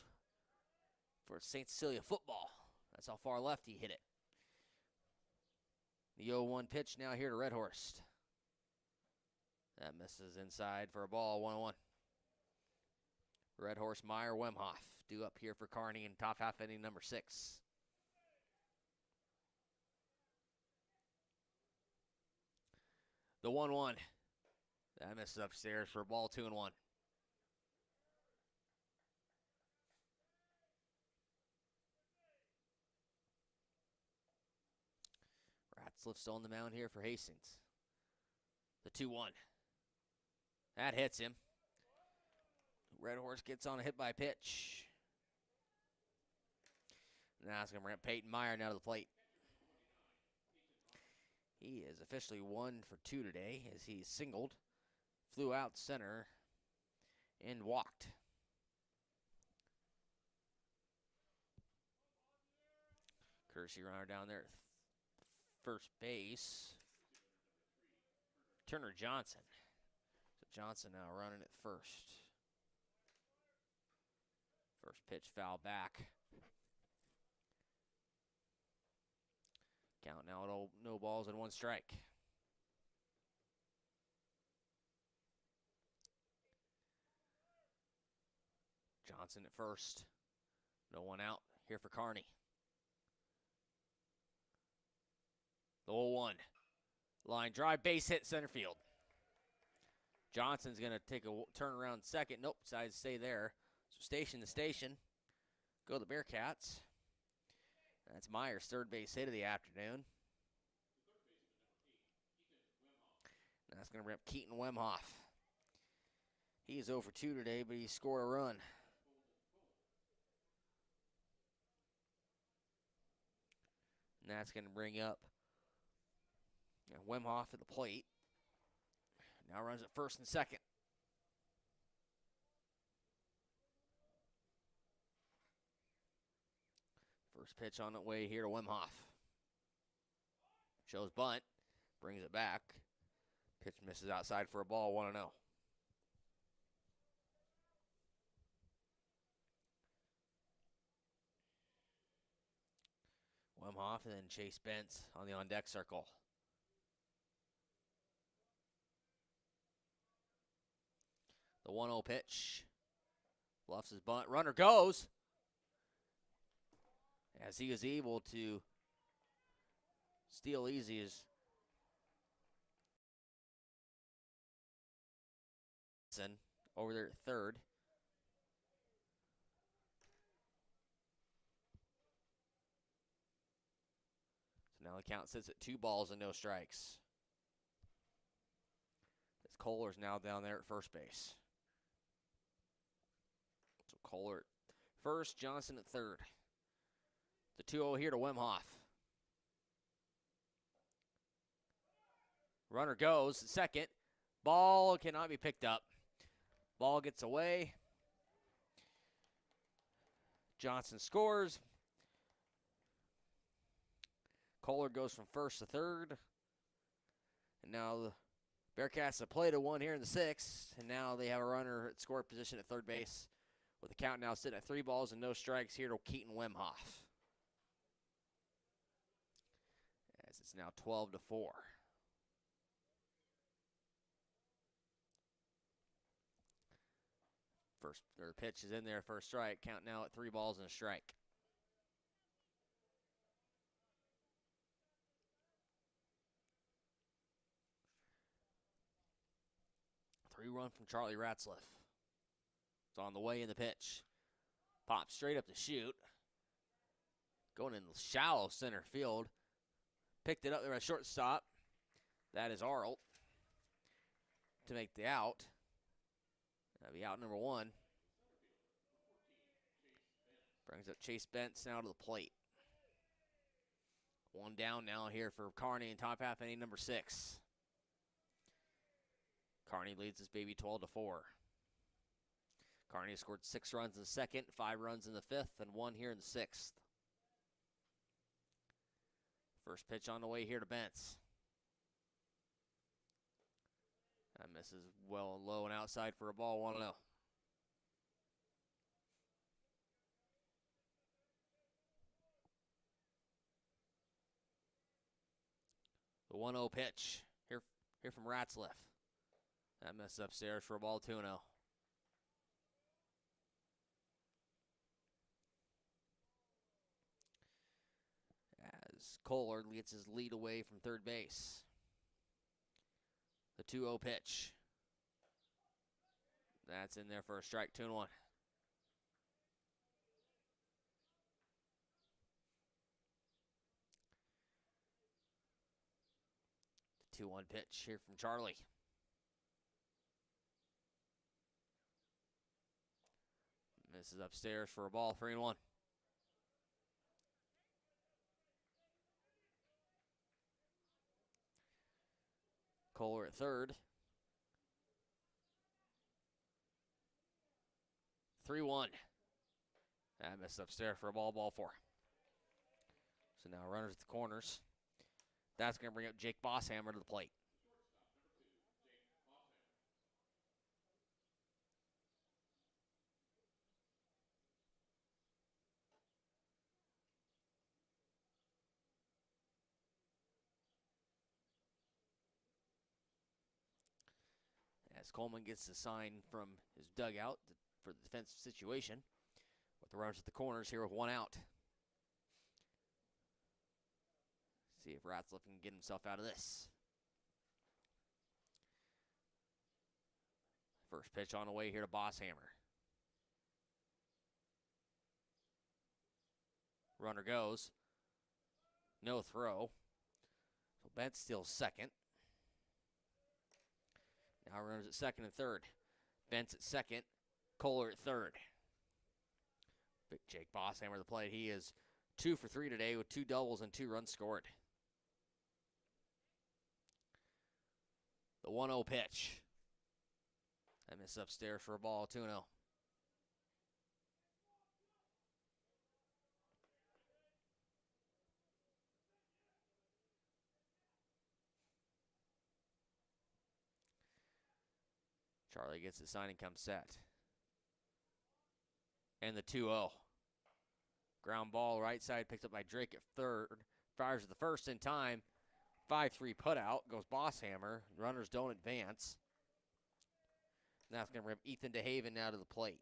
for St. Cecilia football. That's how far left he hit it. The 0-1 pitch now here to Redhorst. That misses inside for a ball, 1-1. Redhorst, Meyer, Wemhoff due up here for Kearney in top half inning number 6. The 1-1. That misses upstairs for a ball, 2-1. Ratzliff still on the mound here for Hastings. The 2-1. That hits him. Redhorst gets on a hit by pitch. Now it's going to bring up Peyton Meyer now to the plate. He is officially 1 for 2 today as he singled, flew out center, and walked. Courtesy runner down there at first base. Turner Johnson. So Johnson now running at first. First pitch foul back. Count now at no balls and 1 strike. Johnson at first. No one out here for Kearney. The 0-1. Line drive, base hit, center field. Johnson's going to take a turn around second. Nope, decides to stay there. So station to station. Go the Bearcats. That's Myers' third base hit of the afternoon. That's going to bring up Keaton Wemhoff. He is 0 for 2 today, but he scored a run. And that's going to bring up Wemhoff at the plate. Now runs at first and second. First pitch on the way here to Wemhoff. Shows bunt. Brings it back. Pitch misses outside for a ball, 1-0. Wemhoff and then Chase Bentz on the on-deck circle. The 1-0 pitch. Bluffs his bunt. Runner goes. As he is able to steal easy as over there at third. So now the count sits at 2 balls and no strikes. As Kohler's now down there at first base. So Kohler at first, Johnson at third. The 2-0 here to Wemhoff. Runner goes at second. Ball cannot be picked up. Ball gets away. Johnson scores. Kohler goes from first to third. And now the Bearcats have played a 1 here in the 6th. And now they have a runner at score position at third base. With the count now sitting at 3 balls and no strikes here to Keaton Wemhoff. As it's now 12-4. First pitch is in there, first strike. Count now at 3 balls and a strike. Three-run from Charlie Ratzliff. It's on the way in the pitch. Pops straight up to shoot. Going in shallow center field. Picked it up there at shortstop. That is Arlt to make the out. That'll be out number 1. Brings up Chase Bentz now to the plate. 1 down now here for Kearney in top half inning number 6. Kearney leads this baby 12-4. Kearney scored 6 runs in the 2nd, 5 runs in the 5th, and 1 here in the 6th. First pitch on the way here to Bentz. That misses well and low and outside for a ball, 1-0. The 1-0 pitch here from Ratzliff. That misses upstairs for a ball, 2-0. As Kohler gets his lead away from third base. The 2-0 pitch. That's in there for a strike, 2-1. The 2-1 pitch here from Charlie. Misses upstairs for a ball, 3-1. Kohler at third. 3-1. That missed upstairs for a ball 4. So now runners at the corners. That's going to bring up Jake Bosshammer to the plate. As Coleman gets the sign from his dugout for the defensive situation. With the runners at the corners here with 1 out. See if Ratzlaff can get himself out of this. First pitch on the way here to Bosshammer. Runner goes. No throw. So Bentz steals second. Now runners at second and third. Bentz at second. Kohler at third. Big Jake Bosshammer to the plate. He is 2 for 3 today with 2 doubles and 2 runs scored. The 1-0 pitch. I miss upstairs for a ball, 2-0. Charlie gets the sign and comes set. And the 2-0. Ground ball right side picked up by Drake at third. Fires at the first in time. 5-3 put out. Goes Bosshammer. Runners don't advance. Now it's going to bring Ethan DeHaven now to the plate.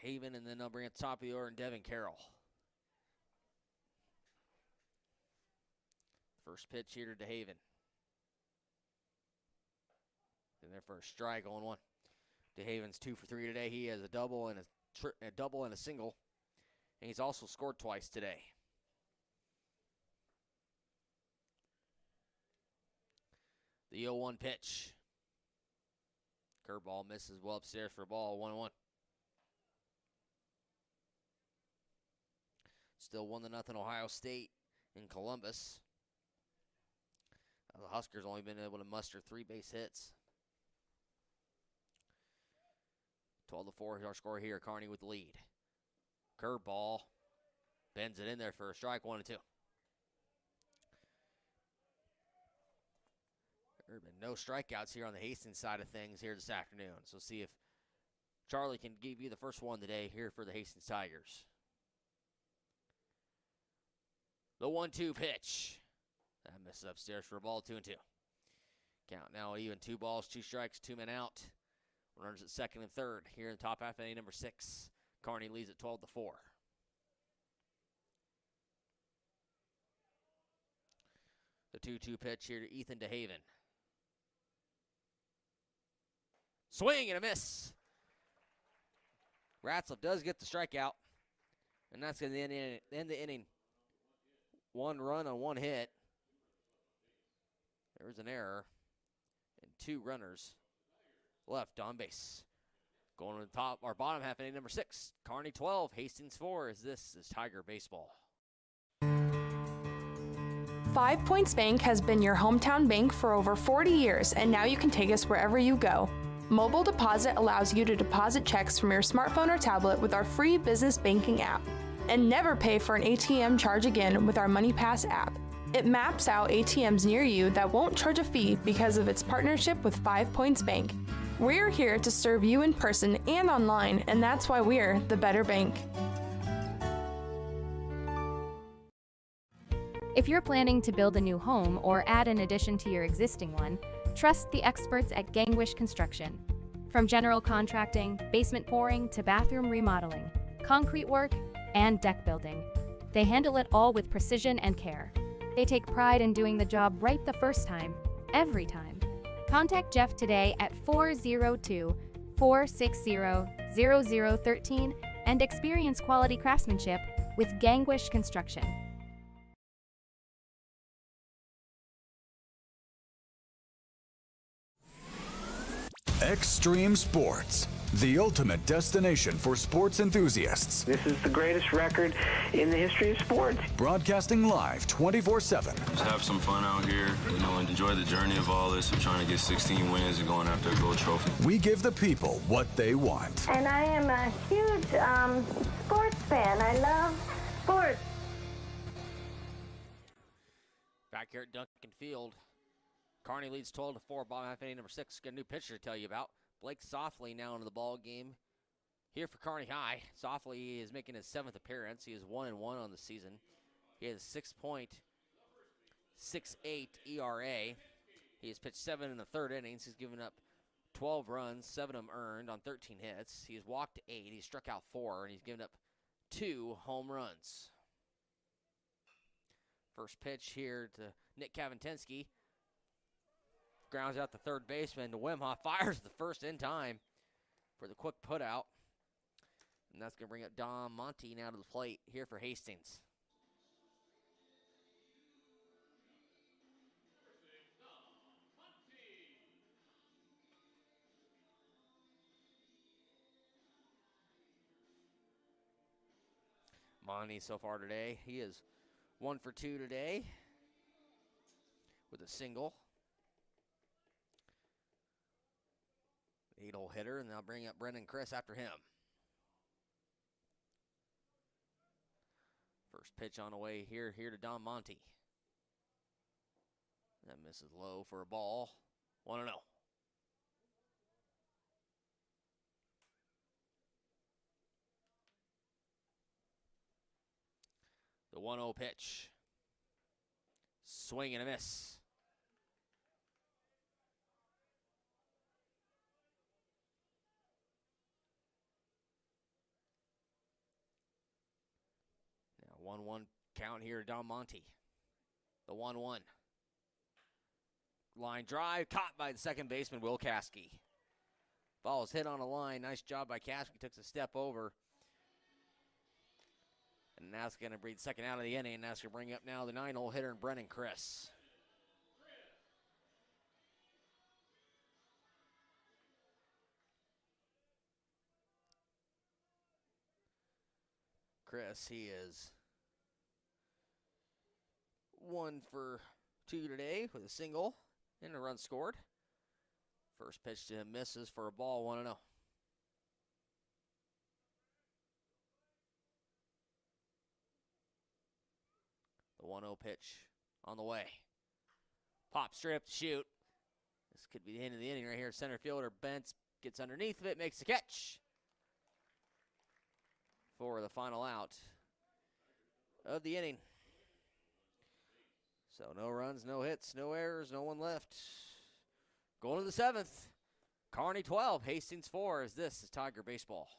DeHaven, and then they'll bring up top of the order and Devin Carroll. First pitch here to DeHaven. In there for a strike on 1. DeHaven's 2 for 3 today. He has a double and a single. And he's also scored twice today. The 0-1 pitch. Curveball misses well upstairs for a ball, 1-1. Still 1-0 Ohio State in Columbus. The Huskers only been able to muster 3 base hits. 12-4 is our score here. Kearney with the lead. Curveball. Bends it in there for a strike, 1-2. There have been no strikeouts here on the Hastings side of things here this afternoon. So see if Charlie can give you the first one today here for the Hastings Tigers. The 1-2 pitch. That misses upstairs for a ball, 2-2. Count now even 2 balls, 2 strikes, 2 men out. Runners at second and third here in the top half of inning number 6. Kearney leads at 12-4. The 2-2 pitch here to Ethan DeHaven. Swing and a miss. Ratzlaff does get the strikeout. And that's going to end the inning. 1 run on 1 hit. There was an error. And 2 runners left on base. Going to the top or bottom half inning number 6. Kearney 12, Hastings 4. This is Tiger Baseball. 5 Points Bank has been your hometown bank for over 40 years, and now you can take us wherever you go. Mobile Deposit allows you to deposit checks from your smartphone or tablet with our free business banking app. And never pay for an ATM charge again with our MoneyPass app. It maps out ATMs near you that won't charge a fee because of its partnership with 5 Points Bank. We're here to serve you in person and online, and that's why we're the better bank. If you're planning to build a new home or add an addition to your existing one, trust the experts at Gangwish Construction. From general contracting, basement pouring, to bathroom remodeling, concrete work, and deck building, they handle it all with precision and care. They take pride in doing the job right the first time, every time. Contact Jeff today at 402-460-0013 and experience quality craftsmanship with Gangwish Construction. Extreme Sports, the ultimate destination for sports enthusiasts. This is the greatest record in the history of sports. Broadcasting live 24/7. Just have some fun out here, and enjoy the journey of all this of trying to get 16 wins and going after a gold trophy. We give the people what they want. And I am a huge sports fan. I love sports. Back here at Duncan Field, Kearney leads 12-4. Bottom half inning number 6. Got a new pitcher to tell you about. Blake Softly now into the ball game here for Kearney High. Softly is making his 7th appearance. He is 1-1 on the season. He has 6.68 ERA. He has pitched 7 in the 3rd innings. He's given up 12 runs, 7 of them earned on 13 hits. He's walked 8. He's struck out 4, and he's given up 2 home runs. First pitch here to Nick Kaventensky. Grounds out the third baseman. Wimhoff fires the first in time for the quick put out. And that's going to bring up Dom Monty now to the plate here for Hastings. Monty so far today, he is 1 for 2 today with a single. 8-hole hitter, and they'll bring up Brendan Chris after him. First pitch on the way here to Don Monty. That misses low for a ball. 1-0. The 1-0 pitch. Swing and a miss. Now 1-1 count here to Don Monty. The 1-1. Line drive, caught by the second baseman, Will Caskey. Ball is hit on a line. Nice job by Caskey. Took a step over. And that's going to breathe second out of the inning. And that's going to bring up now the 9-hole hitter, Brennan Chris. Chris, he is 1 for 2 today with a single and a run scored. First pitch to him misses for a ball, 1-0. The 1-0 pitch on the way. Pop straight up to shoot. This could be the end of the inning right here. Center fielder Bentz gets underneath of it, makes the catch for the final out of the inning. So no runs, no hits, no errors, no one left. Going to the 7th. Kearney 12, Hastings 4, as this is Tiger Baseball.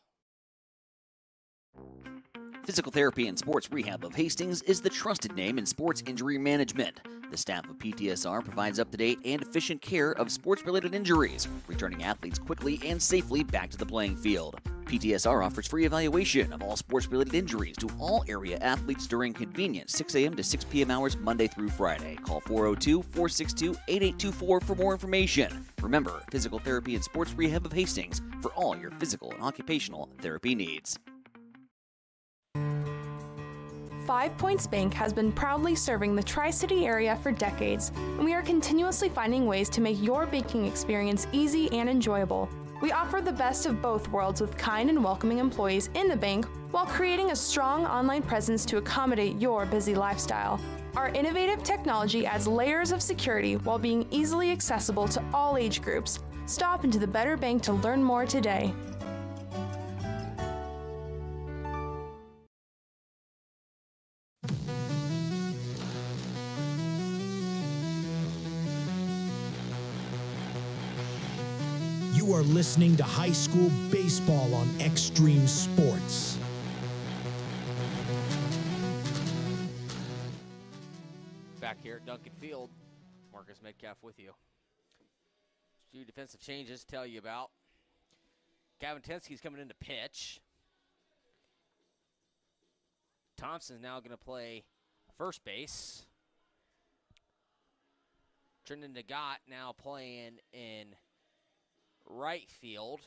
Physical Therapy and Sports Rehab of Hastings is the trusted name in sports injury management. The staff of PTSR provides up-to-date and efficient care of sports-related injuries, returning athletes quickly and safely back to the playing field. PTSR offers free evaluation of all sports-related injuries to all area athletes during convenient 6 a.m. to 6 p.m. hours Monday through Friday. Call 402-462-8824 for more information. Remember, Physical Therapy and Sports Rehab of Hastings for all your physical and occupational therapy needs. 5 Points Bank has been proudly serving the Tri-City area for decades, and we are continuously finding ways to make your banking experience easy and enjoyable. We offer the best of both worlds with kind and welcoming employees in the bank while creating a strong online presence to accommodate your busy lifestyle. Our innovative technology adds layers of security while being easily accessible to all age groups. Stop into the Better Bank to learn more today. You are listening to high school baseball on Extreme Sports. Back here at Duncan Field, Marcus Metcalf with you. A few defensive changes to tell you about. Kaventensky's coming in to pitch. Thompson's now going to play first base. Trendon Nagat now playing in right field.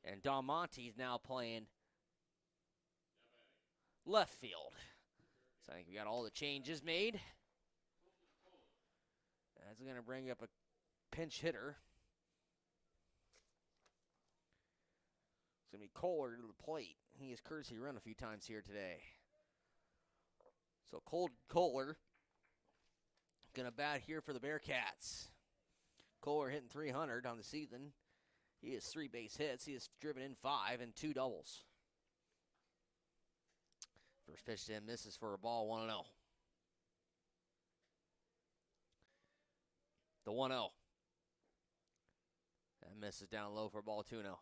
And Don Monte's now playing left field. So I think we got all the changes made. That's going to bring up a pinch hitter. It's going to be Kohler to the plate. He has courtesy run a few times here today. So Kohler going to bat here for the Bearcats. Kohler hitting .300 on the season. He has 3 base hits. He has driven in 5 and 2 doubles. First pitch to him misses for a ball, 1-0. The 1-0. That misses down low for a ball, 2-0.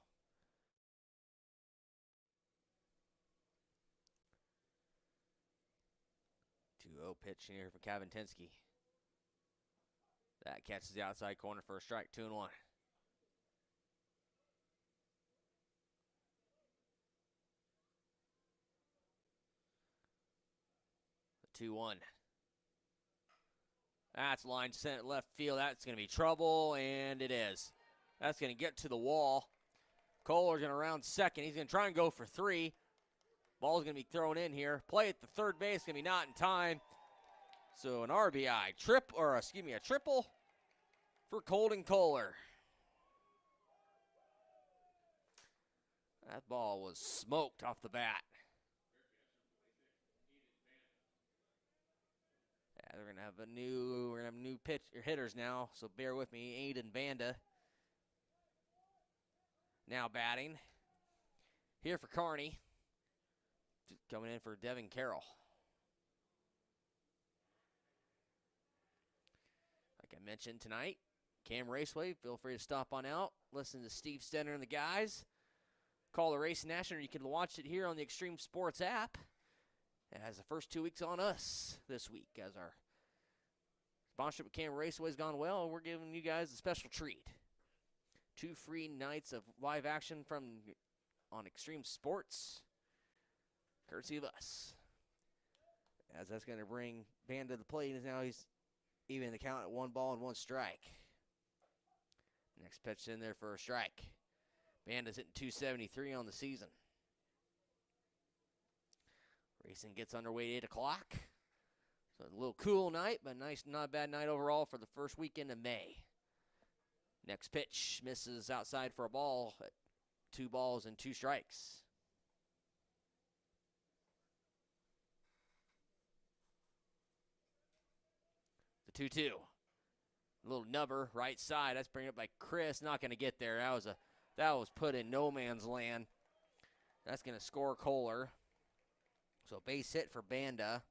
Pitch here for Kaventinsky. That catches the outside corner for a strike, 2-1. The 2-1. That's line sent left field. That's going to be trouble, and it is. That's going to get to the wall. Kohler's going to round second. He's going to try and go for 3. Ball's going to be thrown in here. Play at the third base, going to be not in time. So an RBI, a triple for Colton Kohler. That ball was smoked off the bat. Yeah, we're gonna have new hitters now, so bear with me. Aiden Banda now batting. Here for Kearney. Coming in for Devin Carroll. Like I mentioned tonight, Cam Raceway, feel free to stop on out. Listen to Steve Stenner and the guys. Call the Race National. You can watch it here on the Extreme Sports app. It has the first 2 weeks on us this week as our sponsorship with Cam Raceway has gone well. We're giving you guys a special treat. 2 free nights of live action on Extreme Sports, courtesy of us. As that's going to bring Band to the plate, and now he's even the count at 1 ball and 1 strike. Next pitch in there for a strike. Banda's hitting .273 on the season. Racing gets underway at 8 o'clock. So a little cool night, but nice, not a bad night overall for the first weekend of May. Next pitch misses outside for a ball at 2 balls and 2 strikes. The 2-2. A little nubber, right side. That's bring up by Chris. Not going to get there. That was put in no man's land. That's going to score Kohler. So base hit for Banda.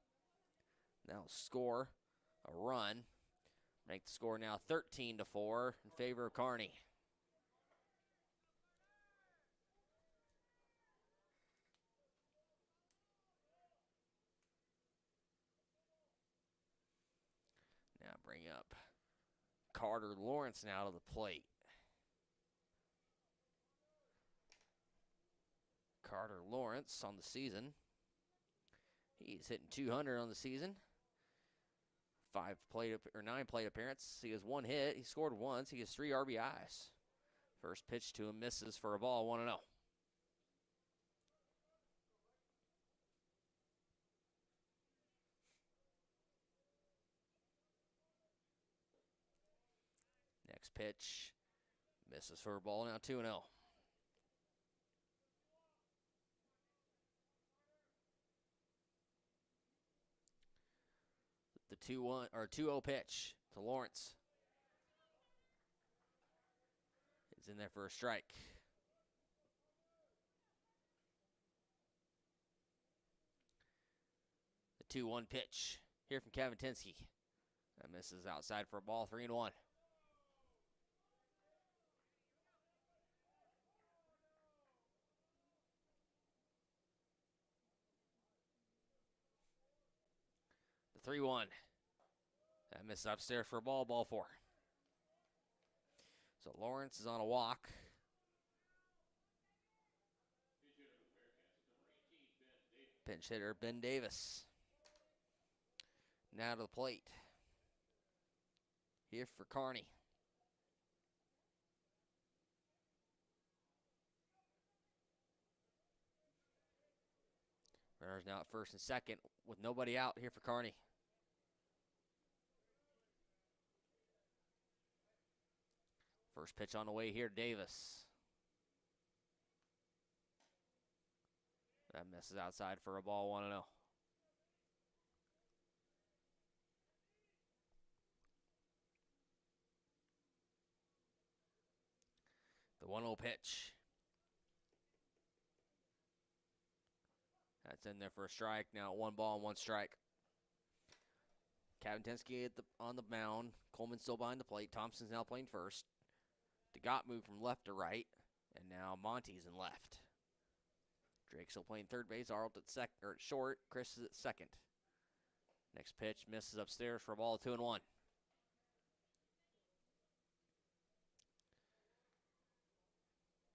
Now score a run. Make the score now 13-4 in favor of Kearney. Now bring up Carter Lawrence now to the plate. Carter Lawrence on the season. He's hitting .200 on the season. 9 plate appearances. He has 1 hit. He scored once. He has 3 RBIs. First pitch to him misses for a ball, 1-0. Next pitch misses for a ball, now 2-0. The 2-0 pitch to Lawrence. It's in there for a strike. The 2-1 pitch here from Kaventinsky. That misses outside for a ball, 3-1. The 3-1. That misses upstairs for a ball, ball 4. So Lawrence is on a walk. Pinch hitter Ben Davis. Now to the plate. Here for Kearney. Runners now at first and second with nobody out here for Kearney. First pitch on the way here, Davis. That misses outside for a ball, 1-0. The 1-0 pitch. That's in there for a strike. Now 1 ball and 1 strike. Kavatinsky on the mound. Coleman still behind the plate. Thompson's now playing first. DeGott moved from left to right. And now Monty's in left. Drake still playing third base. Arlt at short. Chris is at second. Next pitch misses upstairs for a ball of 2-1.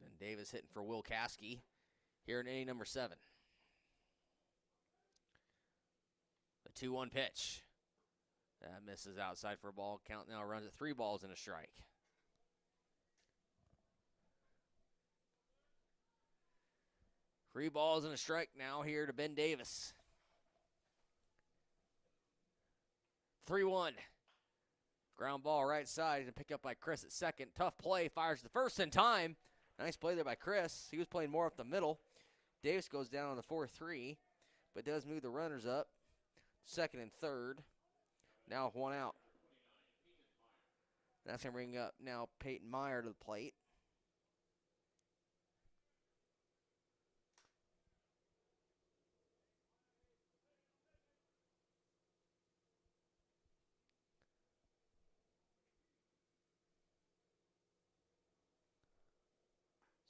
Ben Davis hitting for Will Caskey here in inning number 7. The 2-1 pitch. That misses outside for a ball. Count now runs at 3 balls and a strike. Three balls and a strike now here to Ben Davis. 3-1. Ground ball right side and picked up by Chris at second. Tough play. Fires the first in time. Nice play there by Chris. He was playing more up the middle. Davis goes down on the 4-3, but does move the runners up. Second and third. Now 1 out. That's going to bring up now Peyton Meyer to the plate.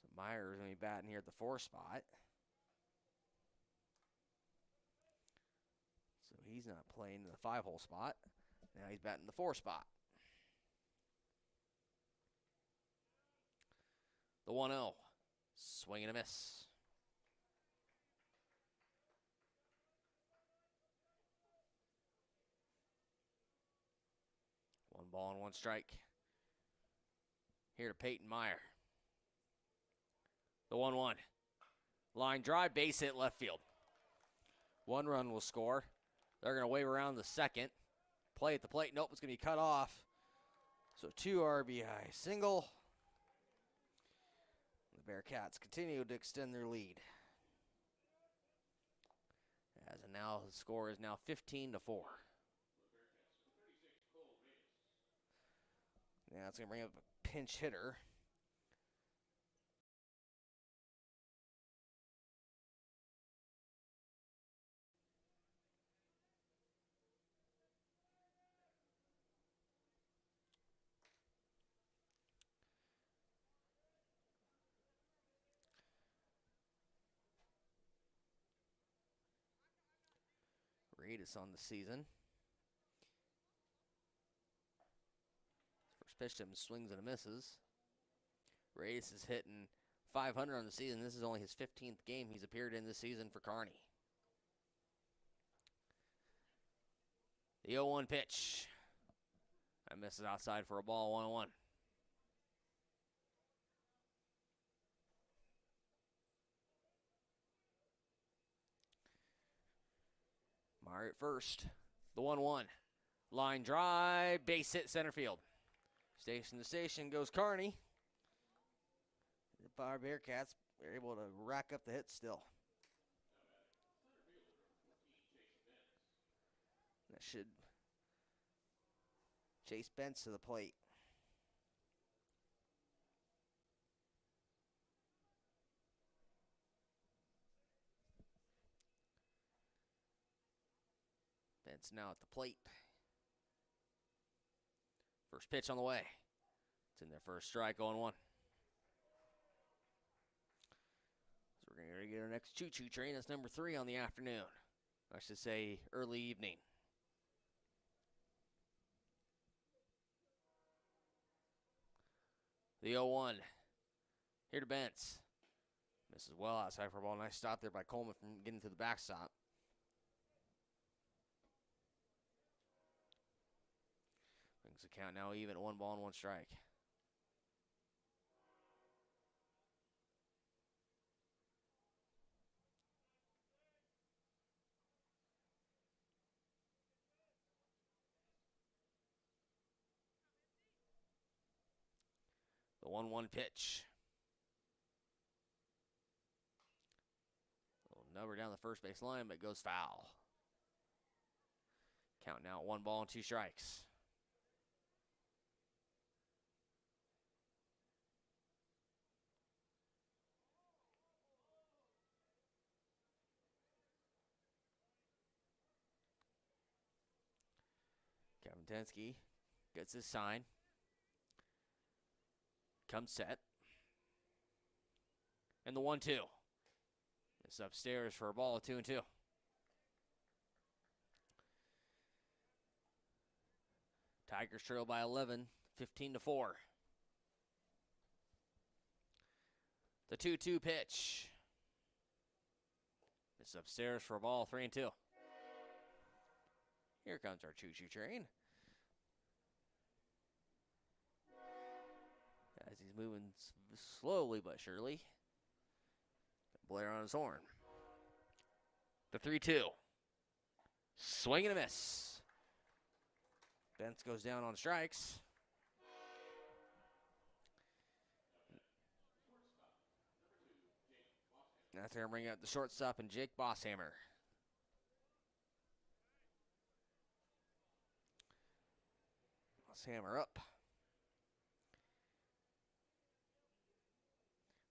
So Meyer is going to be batting here at the 4 spot. So he's not playing in the 5-hole spot. Now he's batting the 4 spot. The 1-0. Swing and a miss. One ball and 1 strike. Here to Peyton Meyer. The 1-1. Line drive, base hit left field. 1 run will score. They're going to wave around the second. Play at the plate. Nope, it's going to be cut off. So 2 RBI single. The Bearcats continue to extend their lead. As of now, the score is now 15-4. Now it's going to bring up a pinch hitter. Reedus on the season. First pitch to him, swings and misses. Reedus is hitting .500 on the season. This is only his 15th game he's appeared in this season for Kearney. The 0-1 pitch. That misses outside for a ball, 1-1. Meyer at first. The 1-1. Line drive, base hit center field. Station to station goes Kearney. The Bar Bearcats are able to rack up the hits still. That should Chase Bentz to the plate. Bentz now at the plate. First pitch on the way. It's in there for a strike, 0-1. So we're going to get our next choo-choo train. That's number 3 on the afternoon. I should say early evening. The 0-1. Here to Bentz. Misses well outside for a ball. Nice stop there by Coleman from getting to the backstop. Brings the count now even at 1 ball and 1 strike. 1-1 pitch. Little number down the first base line, but it goes foul. Count now 1 ball and 2 strikes. Kaventensky gets his sign. Comes set. And the 1-2. It's upstairs for a ball of 2-2. Tigers trail by 11, 15-4. The 2-2 pitch. It's upstairs for a ball, 3-2. Here comes our choo-choo train. As he's moving slowly but surely. Blair on his horn. The 3-2. Swing and a miss. Bentz goes down on strikes. That's going to bring up the shortstop and Jake Bosshammer. Bosshammer up.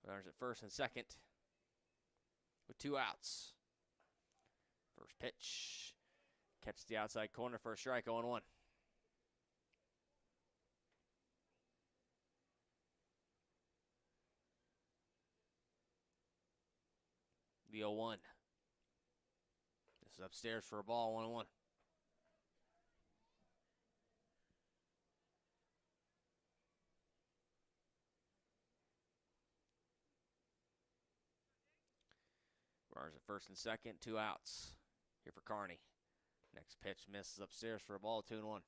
Runners at first and second with 2 outs. First pitch. Catches the outside corner for a strike, 0-1. The 0-1. This is upstairs for a ball, 1-1. Runners at first and second, 2 outs. Here for Kearney. Next pitch misses upstairs for a ball, 2-1.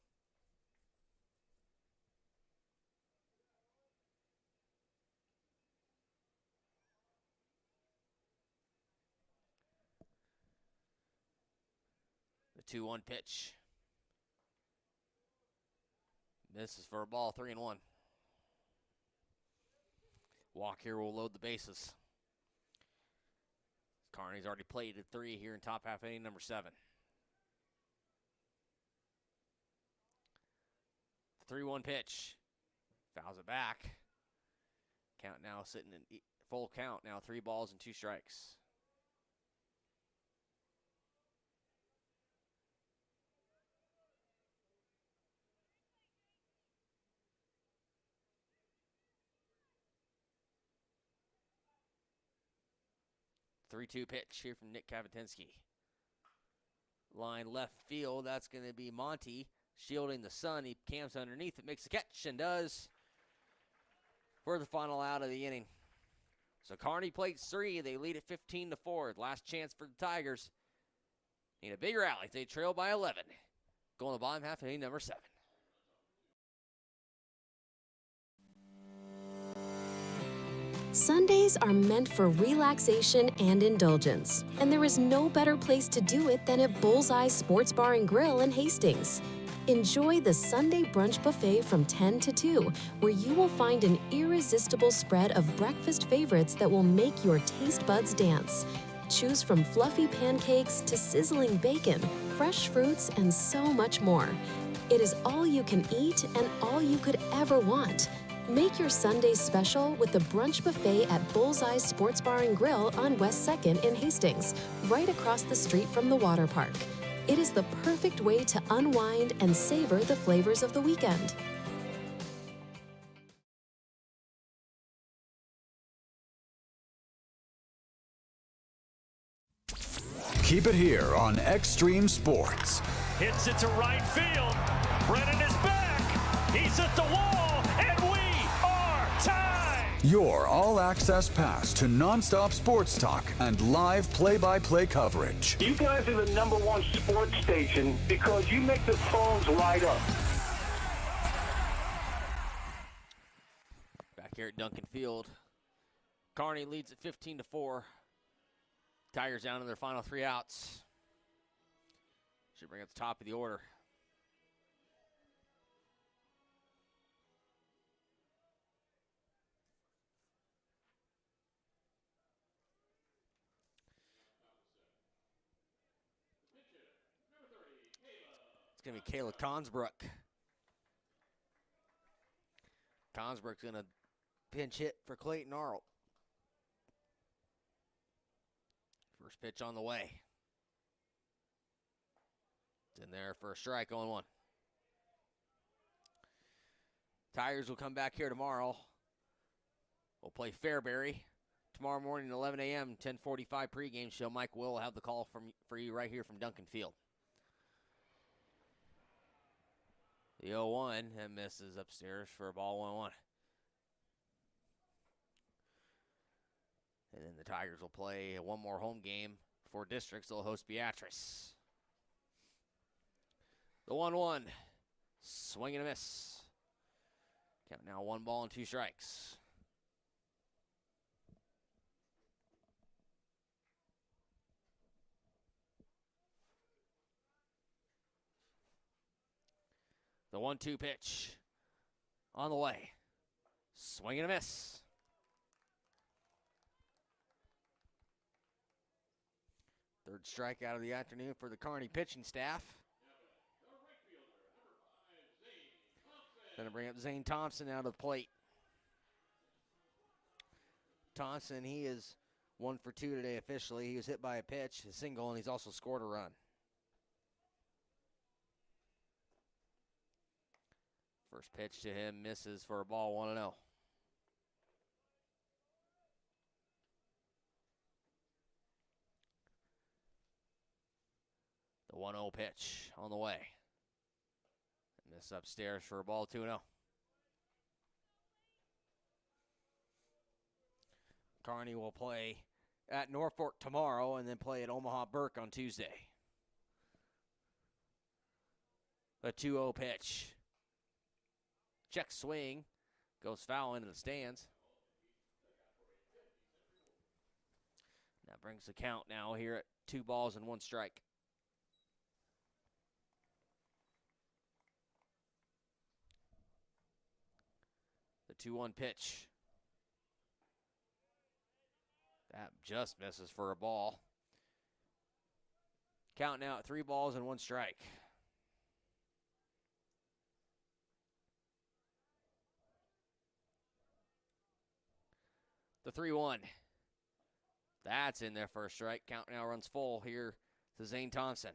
The 2-1 pitch. Misses for a ball, 3-1. Walk here will load the bases. Kearney's already played at 3 here in top half inning number 7. The 3-1 pitch. Fouls it back. Count now sitting in full count now, 3 balls and 2 strikes. The 3-2 pitch here from Nick Kaventensky. Line left field, that's going to be Monty shielding the sun. He camps underneath it, makes the catch, and does for the final out of the inning. So Kearney plays 3. They lead at 15-4. Last chance for the Tigers. Need a big rally. They trail by 11. Going to the bottom half of inning number 7. Sundays are meant for relaxation and indulgence, and there is no better place to do it than at Bullseye Sports Bar and Grill in Hastings. Enjoy the Sunday brunch buffet from 10 to 2, where you will find an irresistible spread of breakfast favorites that will make your taste buds dance. Choose from fluffy pancakes to sizzling bacon, fresh fruits, and so much more. It is all you can eat and all you could ever want. Make your Sundays special with the brunch buffet at Bullseye Sports Bar and Grill on West 2nd in Hastings, right across the street from the water park. It is the perfect way to unwind and savor the flavors of the weekend. Keep it here on Extreme Sports. Hits it to right field. Brennan is back. He's at the wall, and we are tied. Your all-access pass to nonstop sports talk and live play-by-play coverage. You guys are the #1 sports station because you make the phones light up. Back here at Duncan Field. Kearney leads at 15-4. Tigers down to their final 3 outs. Should bring up the top of the order. going to be Kayla Consbrook. Consbrook's going to pinch hit for Clayton Arlt. First pitch on the way. It's in there for a strike, 0-1. Tigers will come back here tomorrow. We'll play Fairbury tomorrow morning at 11 a.m., 10:45 pregame show. Mike Will have the call for you right here from Duncan Field. The 0-1 and misses upstairs for a ball 1-1. And then the Tigers will play one more home game for districts. They'll host Beatrice. The 1-1. Swing and a miss. Count now 1 ball and 2 strikes. The 1-2 pitch on the way. Swing and a miss. Third strikeout of the afternoon for the Kearney pitching staff. Going to bring up Zane Thompson out of the plate. Thompson, he is 1 for 2 today officially. He was hit by a pitch, a single, and he's also scored a run. First pitch to him misses for a ball 1-0. The 1-0 pitch on the way. Miss upstairs for a ball 2-0. Kearney will play at Norfolk tomorrow and then play at Omaha Burke on Tuesday. A 2-0 pitch. Check swing. Goes foul into the stands. That brings the count now here at 2 balls and 1 strike. The 2-1 pitch. That just misses for a ball. Count now at 3 balls and 1 strike. The 3-1. That's in there for a strike. Count now runs full here to Zane Thompson.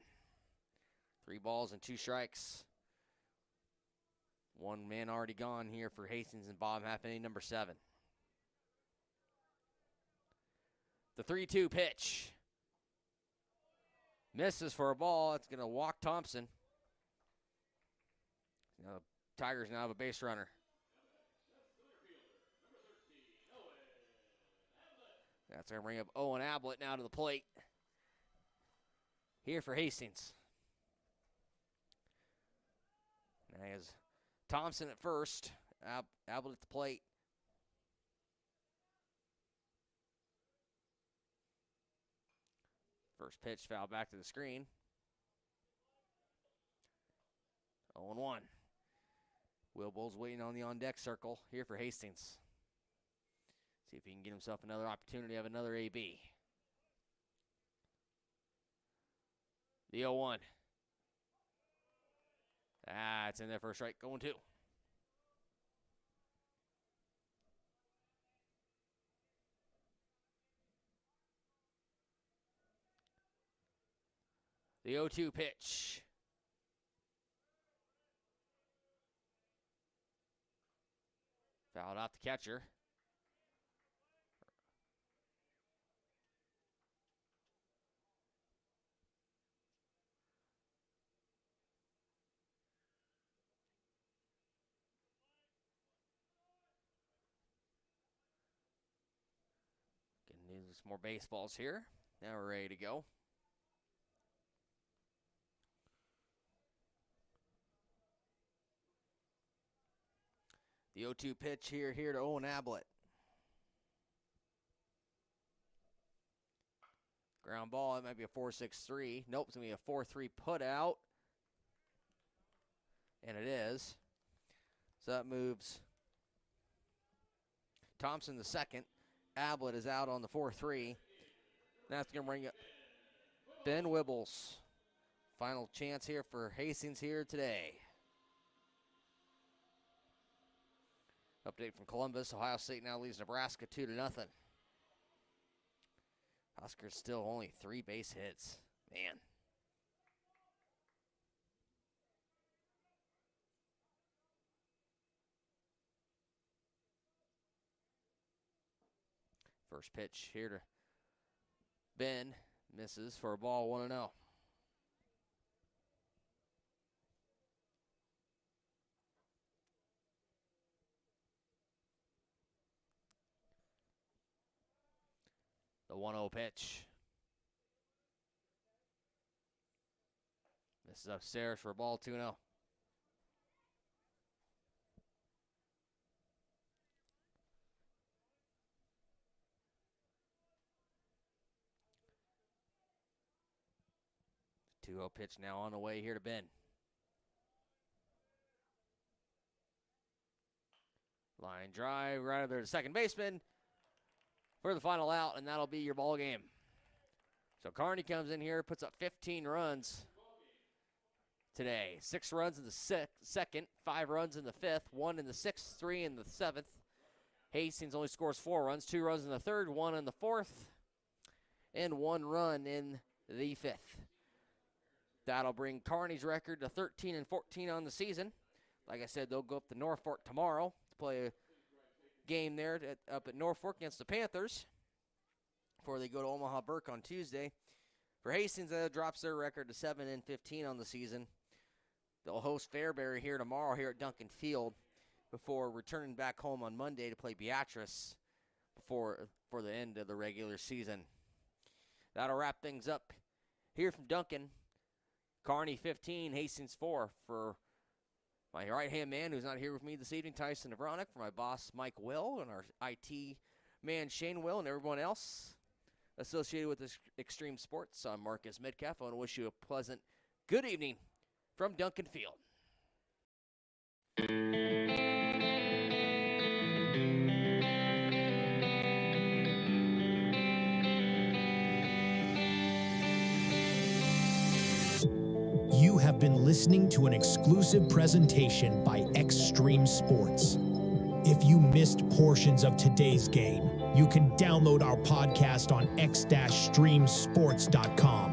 3 balls and 2 strikes. 1 man already gone here for Hastings and Bob Halfpenny, number 7. The 3-2 pitch. Misses for a ball. It's going to walk Thompson. Now, Tigers now have a base runner. That's going to bring up Owen Ablett now to the plate. Here for Hastings. Now he has Thompson at first. Ablett at the plate. First pitch foul back to the screen. 0-1. Will Bulls waiting on the on-deck circle here for Hastings. See if he can get himself another opportunity of another AB. The 0-1. It's in there for a strike, going 2. The 0-2 pitch. Fouled out the catcher. Getting some more baseballs here. Now we're ready to go. The 0-2 pitch here to Owen Ablett. Ground ball, it might be a 4-6-3. Nope, it's going to be a 4-3 put out. And it is. So that moves Thompson the second. Ablett is out on the 4-3. That's going to bring up Ben Wibbles final chance here for Hastings here today. Update from Columbus. Ohio State now leads Nebraska 2-0. Huskers still only 3 base hits. Man. First pitch here to Ben. Misses for a ball, 1-0. The 1-0 pitch. This is upstairs for a ball, 2-0. The 2-0 pitch now on the way here to Ben. Line drive right there to second baseman for the final out, and that'll be your ball game. So Kearney comes in here, puts up 15 runs today. 6 runs in the second, 5 runs in the fifth, 1 in the sixth, 3 in the seventh. Hastings only scores 4 runs, 2 runs in the third, 1 in the fourth, and 1 run in the fifth. That'll bring Kearney's record to 13-14 on the season. Like I said, they'll go up to Norfolk tomorrow to play a game there up at Norfolk against the Panthers before they go to Omaha Burke on Tuesday. For Hastings, that drops their record to 7-15 on the season. They'll host Fairbury here tomorrow here at Duncan Field before returning back home on Monday to play Beatrice for the end of the regular season. That'll wrap things up here from Duncan. Kearney 15, Hastings 4 for my right-hand man who's not here with me this evening, Tyson Nevronic, for my boss, Mike Will, and our IT man, Shane Will, and everyone else associated with this Extreme Sports. I'm Marcus Metcalf. I want to wish you a pleasant good evening from Duncan Field. You have been listening to an exclusive presentation by Extreme Sports. If you missed portions of today's game, you can download our podcast on x-streamsports.com.